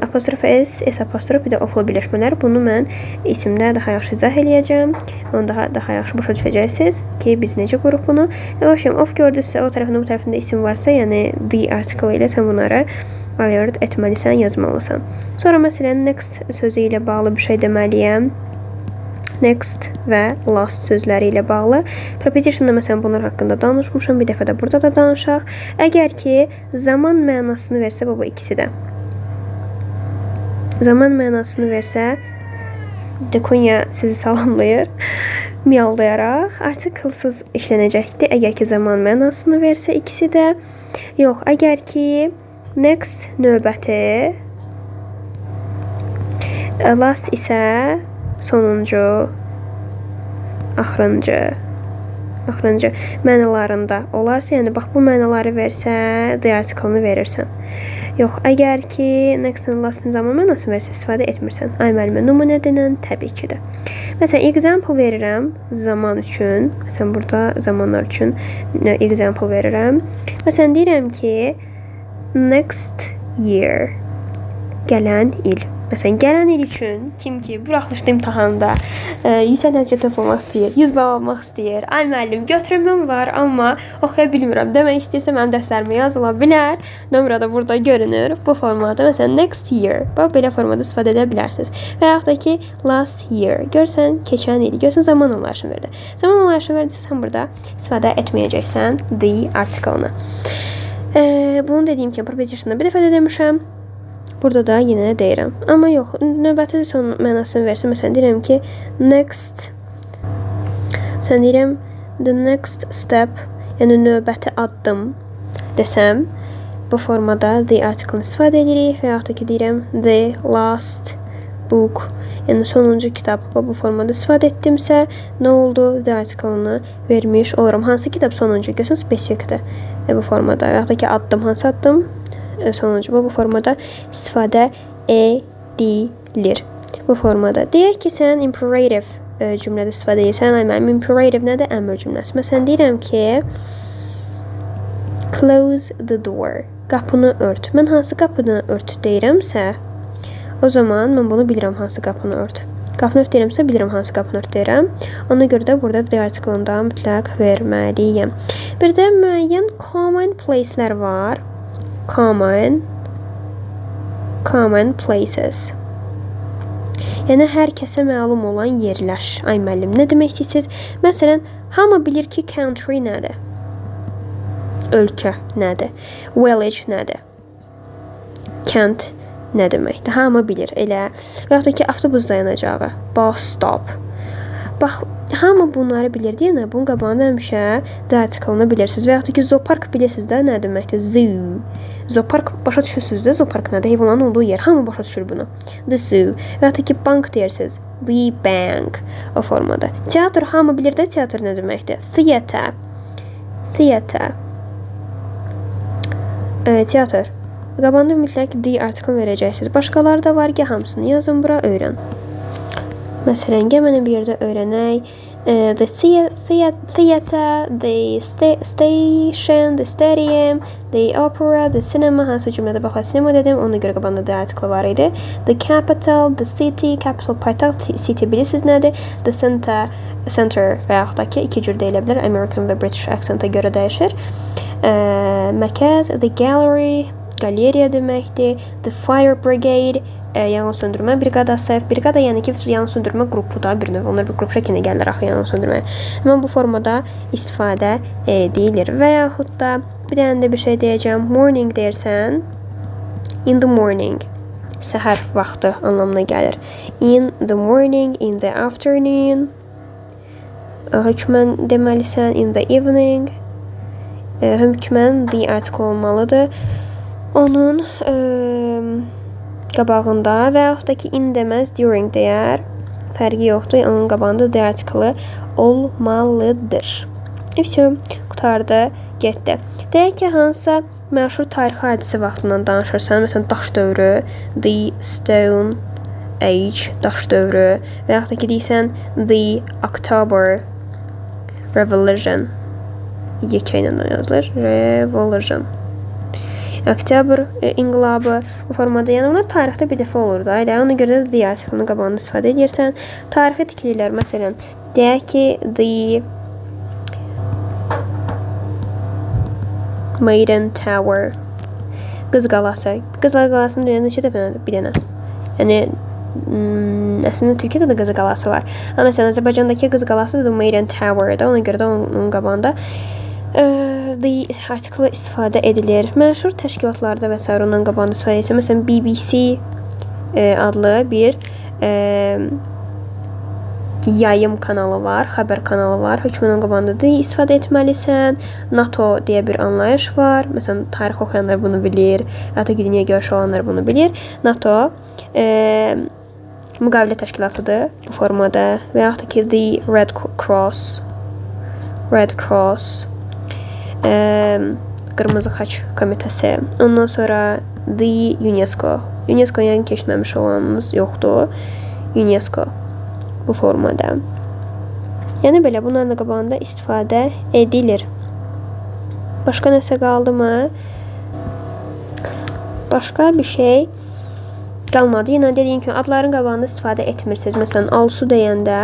apostrof S, S apostrof, bir də oflu birləşmələri. Bunu mən isimdə daha yaxşı izah eləyəcəm. Onu daha yaxşı başa düşəcəksiniz ki, biz necə qurup bunu. Of gördünüzsə, o tərəfində, bu tərəfində isim varsa, yəni the article ilə sən bunları alert etməlisən, yazmalısan. Sonra məsələn, next sözü ilə bağlı bir şey deməliyəm. Next və last sözləri ilə bağlı. Preposition'da məsələn bunlar haqqında danışmışam. Bir dəfə də burada da danışaq. Əgər ki zaman mənasını versə, bu ikisi də. Zaman mənasını versə, Dekonya sizi salamlayır. Miyavlayaraq artiklsız işlənəcəkdir. Əgər ki zaman mənasını versə ikisi də. Yox, əgər ki next növbəti, last isə sonuncu, axırıncı mənalarında olarsa, yəni bax bu mənaları versə, the article-ını verirsən. Yox, əgər ki next and last zaman mənasını versə, istifadə etmirsən. Ay müəllimə, nümunə denən təbii ki də. Məsələn, example verirəm zaman üçün. Məsələn, burada zamanlar üçün example verirəm. Məsələn, deyirəm ki next year, gələn il. Məsələn, gələn il üçün kim ki buraxılışlı imtahanda yüksək nəticə toplamaq istəyir, 100 bal almaq istəyir. Ay müəllim, götürümüm var, amma oxuya bilmirəm demək istəyirsə mənim dərslərimə yazıla bilər. Nömrə də burada görünür. Bu formada məsələn next year. Bax belə formada istifadə edə bilərsiniz. Və yaxud da ki last year. Görsən keçən il, görsən zaman anlayışını verdi. Zaman anlayışını verdisə sən burada istifadə etməyəcəksən the article-ını. Bunu dediyim kimi preposition'da bir dəfə də demişəm. Burada da yenə deyirəm. Amma yox, növbəti son mənasını versə, məsələn deyirəm ki next, məsələn deyirəm the next step, yəni növbəti addım desəm, bu formada the article-ını istifadə edirik və yaxud da ki deyirəm the last book, yəni sonuncu kitab bu formada istifadə etdimsə, nə oldu? The article-ını vermiş olurum. Hansı kitab sonuncu? Görsən spesifikdir bu formada. Və yaxud da ki addım, hansı addım? Sonuncu bu formada istifadə edilir. Bu formada. Deyək ki, sən imperative cümlədə istifadə edirsən. Mənim imperative nədir? Əmr cümləsi. Məsələn, deyirəm ki close the door. Qapını ört. Mən hansı qapını ört deyirəmsə, o zaman mən bunu bilirəm hansı qapını ört. Qapını ört deyirəmsə, bilirəm hansı qapını ört deyirəm. Ona görə də burada the article-ında mütləq verməliyəm. Bir də müəyyən common place-lər var. Common places. Yəni hər kəsə məlum olan yerlər. Ay müəllim, nə demək istəyirsiniz? Məsələn, hamı bilir ki country nədir? Ölkə nədir? Village nədir? Kənd nə deməkdir? Hamı bilir. Elə və yaxud da ki avtobus dayanacağı, bus stop. Bax, hamı bunları bilir deyənə, bunun qabağında həmişə the article-ını bilirsiniz. Və yaxud da ki zoopark bilirsiniz də nə deməkdir? Zoo. Zoopark başa düşürsünüz də, zoopark nədir? Heyvanların olduğu yer. Hamı başa düşür bunu. The zoo. Və yaxud da ki bank deyirsiniz. The bank. O formada. Teatr hamı bilir də teatr nə deməkdir? Theater. Theater. Teatr. Qabağında mütləq the article verəcəksiniz. Başqaları da var ki, hamısını yazın bura, öyrən. Məsələn, gəlməni bir yerdə öyrənək. The theater, the station, the stadium, the opera, the cinema. Hansı cümlədə baxla sinema dedim. Ona görə qabağında the article var idi. The capital, the city, capital paytaxt, city bilirsiniz nədir? The center və yaxud da ki iki cür deyilə bilər. American və British accent-a görə dəyişir. Mərkəz, the gallery, galeriya deməkdir. The fire brigade, yanğın söndürmə briqadası. Briqada yəni ki, yanğın söndürmə qrupu da bir növ. Onlar bir qrup şəklinə gəlirlər axı yanğın söndürmə. Amma bu formada istifadə edilir. Və yaxud da bir dənə də bir şey deyəcəm. Morning deyirsən, in the morning. Səhər vaxtı anlamına gəlir. In the morning, in the afternoon. Hökmən deməlisən, in the evening. Hökmən the article olmalıdır. Onun qabağında və yaxud da ki in deməz, during deyər. Fərqi yoxdur. Onun qabağında the article olmalıdır. Qutardı, getdi. Deyək ki, hansısa məşhur tarixi hadisə vaxtından danışırsan. Məsələn, daş dövrü, the stone age, daş dövrü. Və yaxud da ki deyirsən the October Revolution. Yekə ilə yazılır. Revolution. Oktyabr inqilabı bu formada, yəni bunlar tarixdə bir dəfə olur da. Elə ona görə də the article-ını qabağında istifadə edirsən. Tarixi tikililər, məsələn, deyək ki the Maiden Tower. Qız qalası. Qız qalasının dünəndə neçə dəfə bir dənə. Yəni əslində Türkiyədə də qız qalası var. Amma məsələn Azərbaycandakı qız qalası da Maiden Tower-da. Ona görə də onun qabağında the article istifadə edilir. Məşhur təşkilatlarda və s. ondan qabağında istifadə edirsən. Məsələn, BBC adlı bir yayım kanalı var, xəbər kanalı var. Hökmən qabağında da istifadə etməlisən. NATO deyə bir anlayış var. Məsələn, tarix oxuyanlar bunu bilir. Hətta dünya görüşü olanlar bunu bilir. NATO müqavilə təşkilatıdır bu formada. Və yaxud da ki the Red Cross Qırmızı Xaç Komitəsi. Ondan sonra the UNESCO. UNESCO yəni keçməmiş olanınız yoxdur. UNESCO bu formada. Yəni belə bunların da qabağında istifadə edilir. Başqa nəsə qaldı mı? Başqa bir şey qalmadı. Yenə dediyim kimi adların qabağında istifadə etmirsiniz. Məsələn, Alsu deyəndə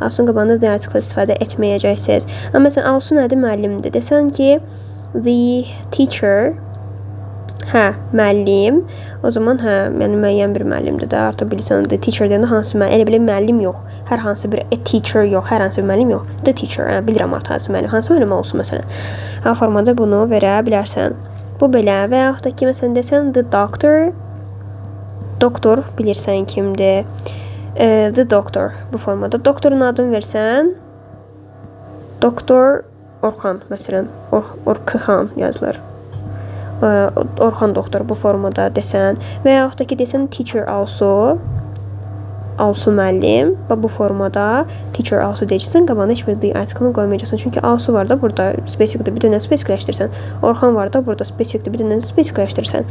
Alsun qabağında the article istifadə etməyəcəksiniz. Amma məsələn, Alsu nədir? Müəllimdir. Desən ki, the teacher, hə, müəllim. O zaman hə, yəni müəyyən bir müəllimdir də. Artıq bilirsən, the teacher deyəndə hansı müəllim? Elə belə müəllim yox. Hər hansı bir teacher yox, hər hansı bir müəllim yox. The teacher, hə, bilirəm artıq hansı müəllim. Hansı müəllim olsun məsələn. Ha formada bunu verə bilərsən. Bu belə və yaxud da ki, məsələn desən the doctor. Doktor bilirsən kimdir? The doctor bu formada. Doktorun adını versən. Doktor Orxan məsələn. Orxan yazılır. Orxan doktor bu formada desən və yaxud da ki desən teacher also müəllim və bu formada teacher also deyəcəksən, qabağına heç bir the article-ını qoymayacaqsan. Çünki also var da burada spesifikdir, bir dənə spesifikləşdirsən. Orxan var da burada spesifikdir, bir dənə spesifikləşdirsən.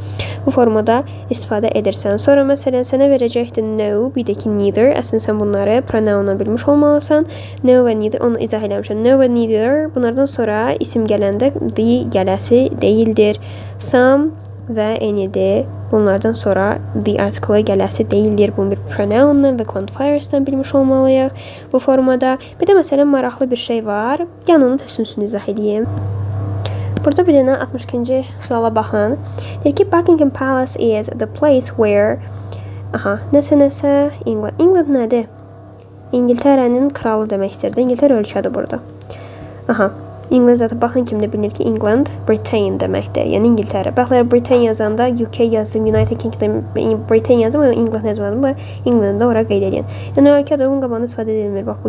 Bu formada istifadə edirsən. Sonra məsələn sənə verəcəkdir no, bir də ki neither. Əslində sən bunları pronounla bilmiş olmalısan. No və neither onu izah eləmişəm. No və neither bunlardan sonra isim gələndə the gələsi deyildir. Some və any'dir. Bunlardan sonra the article gələsi deyildir. Bunu bir pronounla və quantifiers'dan bilmiş olmalıyıq bu formada. Bir də məsələn maraqlı bir şey var. Yəni onu təsəvvürünü izah edeyim. Burada bir dənə 62-ci suala baxın. Deyir ki Buckingham Palace is the place where nəsə England. England nədir? İngiltərənin kralı demək istəyirdi. İngiltərə ölkədir burada. İngilis zaten baxın kimdə bilinir ki England, Britain deməkdir. Yəni İngiltərə. Baxlar Britain yazanda UK yazdım, United Kingdom, Britain yazdım, amma England yazmadım. England'da ora qeyd edin. Yəni ölkədə onun qabağında istifadə edilmir. Bax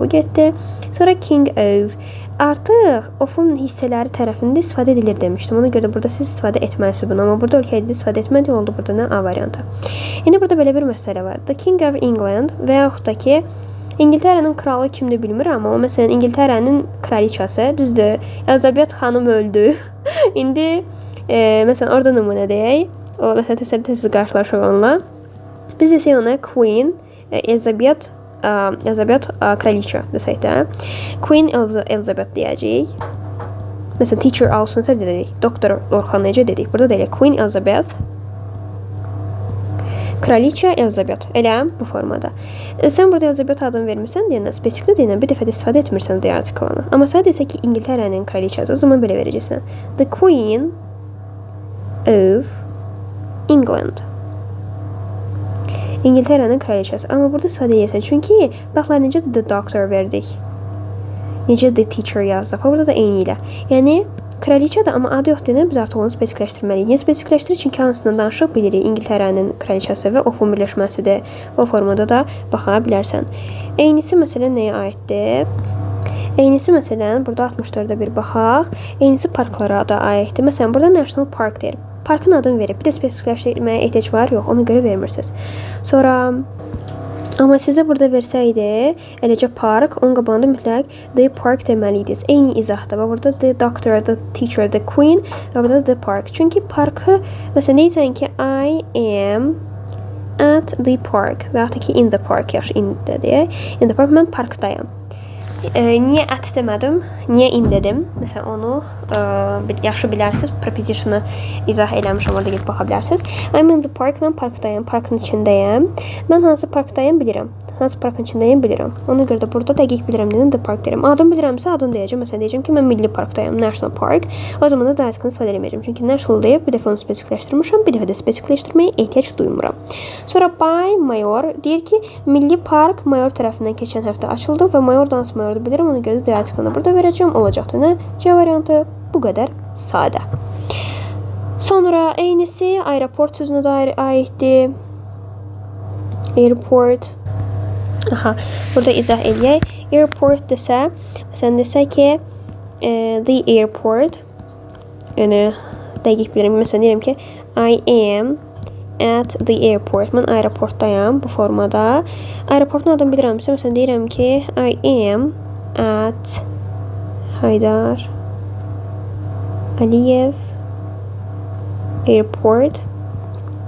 bu getdi. Sonra King of. Artıq ofun hissələri tərəfində istifadə edilir demişdim. Ona görə də burada siz istifadə etməlisiniz bunu. Amma burada ölkədə istifadə etməli oldu burada nə A variantı. Yəni burada belə bir məsələ var. The King of England və yaxud da ki İngiltərənin kralı kimdir bilmirəm, amma məsələn İngiltərənin kraliçası, düzdür, Elizabeth xanım öldü. İndi məsələn orada nümunə deyək. O məsələn təsəvvür qarşılaşıq onunla. Biz desək ona Queen Elizabeth kraliçə desək də. Queen Elizabeth deyəcəyik. Məsələn teacher also dedik. Doktor Orxan necə dedik? Burada deyilik Queen Elizabeth Kraliçə Elizabeth. Elə bu formada. Sən burada Elizabeth adını vermirsən deyənə, spesifikdə deyənə bir dəfə də istifadə etmirsən the article-ını. Amma sən desə ki, İngiltərənin kraliçəsi, o zaman belə verəcəksən. The Queen of England. İngiltərənin kraliçəsi. Amma burada istifadə edirsən. Çünki baxlar necə the doctor verdik. Necə the teacher yazdıq. Burada da eyni ilə. Yəni kraliçədir, amma adı yox deyəndə biz artıq onu spesifikləşdirməliyik. Niyə spesifikləşdirir? Çünki hansından danışıq bilirik. İngiltərənin kraliçəsi və ofun birləşməsidir. O formada da baxa bilərsən. Eynisi məsələn nəyə aiddir? Eynisi məsələn burada 64-də bir baxaq. Eynisi parklara da aiddir. Məsələn burada National Park deyir. Parkın adını verib. Bir də spesifikləşdirməyə ehtiyac var? Yox, ona görə vermirsiniz. Sonra amma sizə burada versəydi, eləcə park, onun qabağında mütləq the park deməliydiniz. Eyni izahda. Və burada the doctor, the teacher, the queen və burada the park. Çünki parkı, məsələn, deyirsən ki, I am at the park və yaxud da ki, in the park, yaxşı, in dedik. In the park, mən parkdayım. Niyə at demədim, niyə in dedim? Məsələn, onu yaxşı bilərsiniz. Preposition'ı izah eləmişəm, orada gedib baxa bilərsiniz. I'm in the park, mən parkdayım, parkın içindəyəm. Mən hansı parkdayım bilirəm. Hansı parkın içindəyim bilirəm. Ona görə də burada dəqiq bilirəm dedim, the park deyirəm. Adım bilirəmsə adını deyəcəm. Məsələn, deyəcəm ki, mən milli parkdayım, National Park. O zaman da dayasını istifadə edəcəm. Çünki National deyib, bir dəfə onu spesifikləşdirmişəm, bir dəfə də spesifikləşdirməyə ehtiyac duymuram. Sonra by mayor deyir ki, milli park mayor tərəfindən keçən həftə açıldı və mayor da hansı mayordu bilirəm. Ona görə də dayasını burada verəcəm. Olacaqdır nə? C variantı bu qədər sadə. Sonra eynisi aeroport sözünə dair aiddir. Airport. Burada izah edək. Airport desə, məsələn desə ki, the airport, yəni dəqiq bilirəm, məsələn deyirəm ki, I am at the airport. Mən aeroportdayam bu formada. Aeroportun adını bilirəmsə, məsələn deyirəm ki, I am at Haydar Əliyev Airport.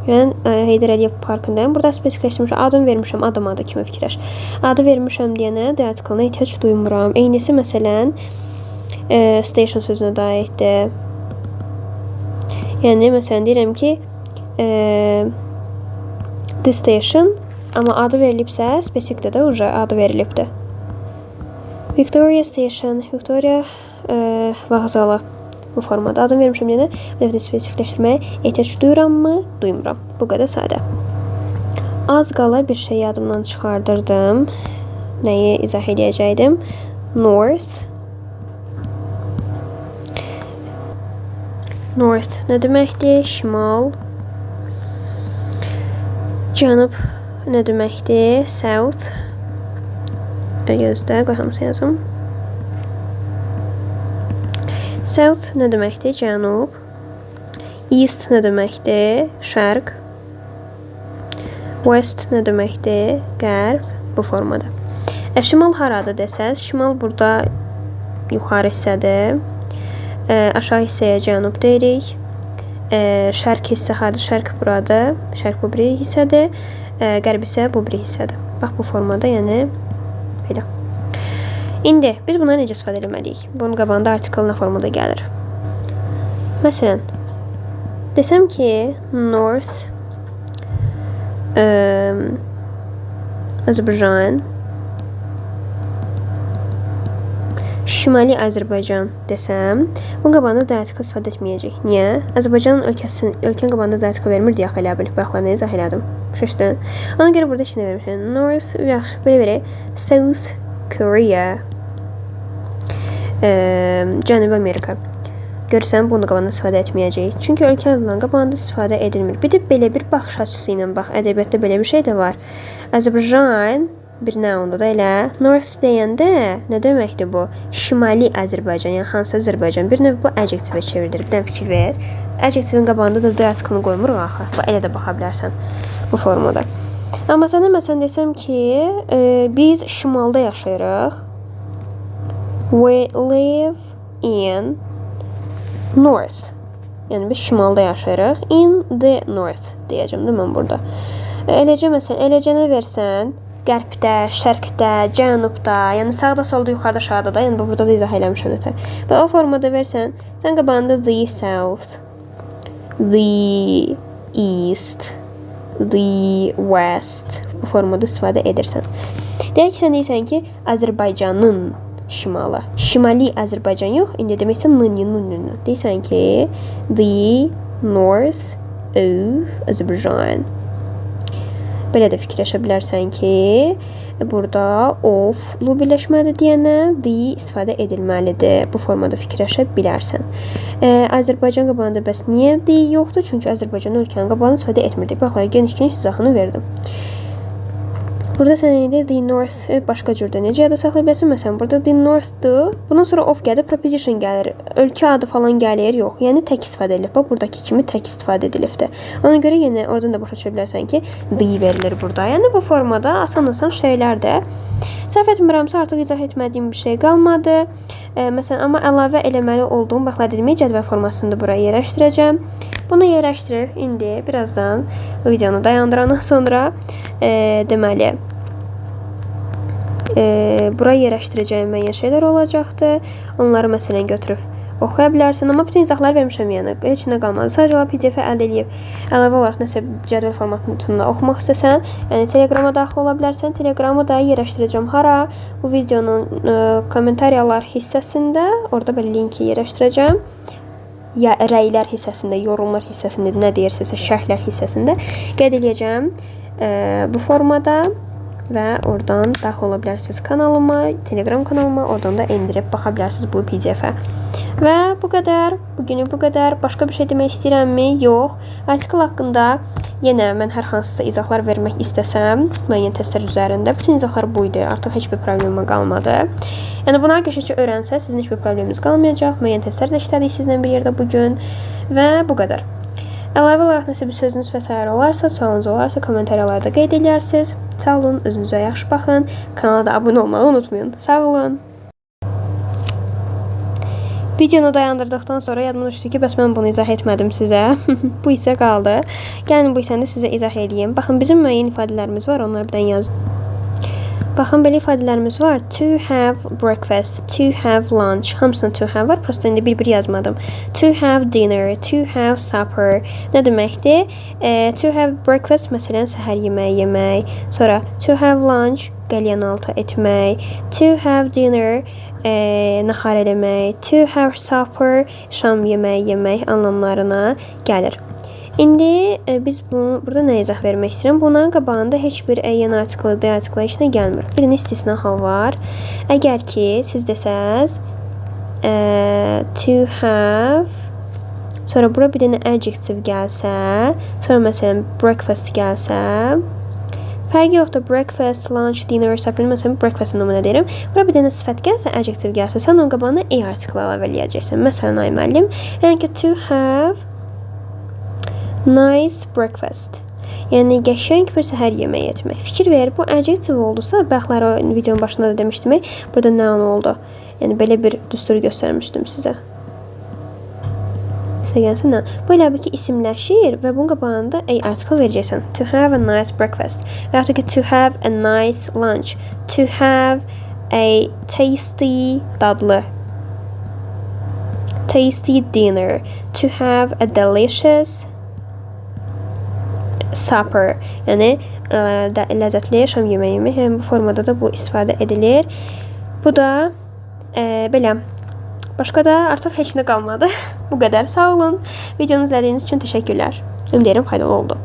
Yəni Heydər Əliyev parkındayım. Burada spesifikləşdirmişəm, adını vermişəm, adım adı kimi fikirləş. Adı vermişəm deyənə the article-na ehtiyac duymuram. Eynisi məsələn station sözünə də aiddir. Yəni məsələn deyirəm ki, The station, amma adı verilibsə, spesifikdə də uca adı verilibdir. Victoria Station, Victoria vağzalı bu formada. Adını vermişəm yenə. Bir dəfə spesifikləşdirməyə ehtiyac duyuramı? Duymuram. Bu qədər sadə. Az qala bir şey yadımdan çıxardırdım. Nəyi izah edəcəkdim? North. North nə deməkdir? Şimal. Cənub nə deməkdir? South. Gözdə, qoy hamısı yazım. South nə deməkdir? Cənub. East nə deməkdir? Şərq. West nə deməkdir? Qərb. Bu formada. Şimal haradır desəz, şimal burada yuxarı hissədir. Aşağı hissəyə cənub deyirik. Şərq hissə hardır? Şərq buradır. Şərq bu biri hissədir. Qərb isə bu biri hissədir. Bax bu formada, yəni belə. İndi biz buna necə istifadə etməliyik? Bunun qabağında artikel nə formada gəlir? Məsələn, desəm ki, North Azərbaycan, Şimali Azərbaycan desəm, bunun qabağında da artikel istifadə etməyəcək. Niyə? Azərbaycan ölkənin qabağında da artikel vermir deyə elə bil. Baxlarını izah elədim. Şaşdın. Ona görə burada işinə vermişəm. North, yaxşı, belə verək. South Korea. Cənubi Amerika. Görürsən, bunu qabağında istifadə etməyəcək. Çünki ölkə adından qabağında istifadə edilmir. Bir də belə bir baxış açısı ilə bax, ədəbiyyatda belə bir şey də var. Azərbaycan bir nə onda da elə. North deyəndə nə deməkdir bu? Şimali Azərbaycan, yəni hansı Azərbaycan? Bir növ bu adjektivə çevrilir. Bir fikir ver. Adjektivin qabağında da the article-ını qoymuruq axı. Elə də baxa bilərsən bu formada. Amma sənə məsələn desəm ki, biz şimalda yaşayırıq. We live in North. Yəni biz şimalda yaşayırıq. In the North deyəcəm də mən burada. Eləcə məsələn, eləcənə versən, qərbdə, şərqdə, cənubda, yəni sağda, solda, yuxarıda, aşağıda da, yəni burada da izah eləmişəm ötə. Və o formada versən, sən qabağında the south, the east, the west bu formada istifadə edirsən. Deyək ki, sən deyirsən ki, Azərbaycanın şimalı. Şimali Azərbaycan yox, indi deməksən nın. Deyirsən ki, the north of Azərbaycan. Belə də fikirləşə bilərsən ki, burada of-lu birləşmədir deyənə the istifadə edilməlidir. Bu formada fikirləşə bilərsən. Azərbaycan qabağında bəs niyə the yoxdur? Çünki Azərbaycan ölkənin qabağını istifadə etmirdik. Baxlar, geniş izahını verdim. Burada sən indi the north başqa cürdə necə yada saxlaya bilərsən? Məsələn, burada the northdur. Bundan sonra of gəlir, preposition gəlir. Ölkə adı falan gəlir, yox. Yəni tək istifadə edilir. Bax, buradakı kimi tək istifadə edilibdir. Ona görə yenə oradan da başa düşə bilərsən ki, the verilir burada. Yəni bu formada asan-asan şeylərdir. Səhv etmirəmsə artıq izah etmədiyim bir şey qalmadı. Məsələn, amma əlavə eləməli olduğum, baxlar dedim, cədvəl formasında buraya yerləşdirəcəm. Bunu yerləşdirib indi birazdan videonu dayandırandan sonra deməli buraya yerləşdirəcəyim müəyyən şeylər olacaqdır. Onları məsələn götürüb oxuya bilərsən, amma bütün izahları vermişəm yəni. Heç nə qalmadı. Sadəcə PDF-ə əldə edib əlavə olaraq nəsə cədvəl formatında oxumaq istəsən, yəni Telegrama daxil ola bilərsən. Telegramı da yerləşdirəcəm hara? Bu videonun kommentariyalar hissəsində, orada belə linki yerləşdirəcəm. Ya rəylər hissəsində, yorumlar hissəsində, nə deyirsinizsə, şərhlər hissəsində qeyd edəcəm bu formada və oradan daxil ola bilərsiniz kanalıma, Telegram kanalıma, oradan da endirib baxa bilərsiniz bu PDF-ə. Və bu qədər, bugünü bu qədər. Başqa bir şey demək istəyirəmmi? Yox. Artikel haqqında yenə mən hər hansısa izahlar vermək istəsəm, müəyyən testlər üzərində, bütün izahlar buydu. Artıq heç bir problemim qalmadı. Yəni bunları qəşəngcə öyrənsə, sizin heç bir probleminiz qalmayacaq. Müəyyən testlər də işlədik sizlə bir yerdə bugün və bu qədər. Əlavə olaraq nəsə bir sözünüz və s. olarsa, sualınız olarsa kommentariyalarda qeyd edərsiniz. Sağ olun, özünüzə yaxşı baxın. Kanala da abunə olmağı unutmayın. Sağ olun. Videonu dayandırdıqdan sonra yadıma düşdü ki, bəs mən bunu izah etmədim sizə. Bu hissə qaldı. Gəlin bu hissəni sizə izah edeyim. Baxın, bizim müəyyən ifadələrimiz var, onları birdən yazdım. Baxın, belə ifadələrimiz var. To have breakfast, to have lunch. Hamısında to have var. Prosta indi bir-bir yazmadım. To have dinner, to have supper. Nə deməkdir? To have breakfast, məsələn, səhər yeməyi yemək. Sonra to have lunch, qəlyanaltı etmək. To have dinner, nahar eləmək. To have supper, şam yeməyi yemək anlamlarına gəlir. İndi biz burada nə izah vermək istəyirəm? Bunların qabağında heç bir ən artiklı, D artiklı heç nə gəlmir. Bir dənə istisna hal var. Əgər ki, siz desəz to have, sonra bura bir dənə adjective gəlsə, sonra məsələn breakfast gəlsə, fərqi yoxdur. Breakfast, lunch, dinner, supper, məsələn breakfast nömrə deyirəm. Bura bir dənə sifət gəlsə, adjective gəlsə, sən onun qabağına e artiklı əlavə eləyəcəksən. Məsələn, ay müəllim, yəni ki, to have nice breakfast. Yəni qəşəng bir səhər yeməyi etmək. Fikir ver, bu adjective oldusa, bəxtləri o videonun başında da demişdim, burada nə oldu? Yəni belə bir düstur göstərmişdim sizə. Gəlsin, nə? Bu elə bir ki isimləşir və bunun qabağında a article verəcəksən. To have a nice breakfast. Və yaxud ki to have a nice lunch. To have a tasty, dadlı. Tasty dinner. To have a delicious supper. Yəni ləzzətli şam yeməyi həm bu formada da bu istifadə edilir. Bu da belə. Başqa da artıq heç nə qalmadı. Bu qədər. Sağ olun. Videonu izlədiyiniz üçün təşəkkürlər. Ümid edirəm faydalı oldu.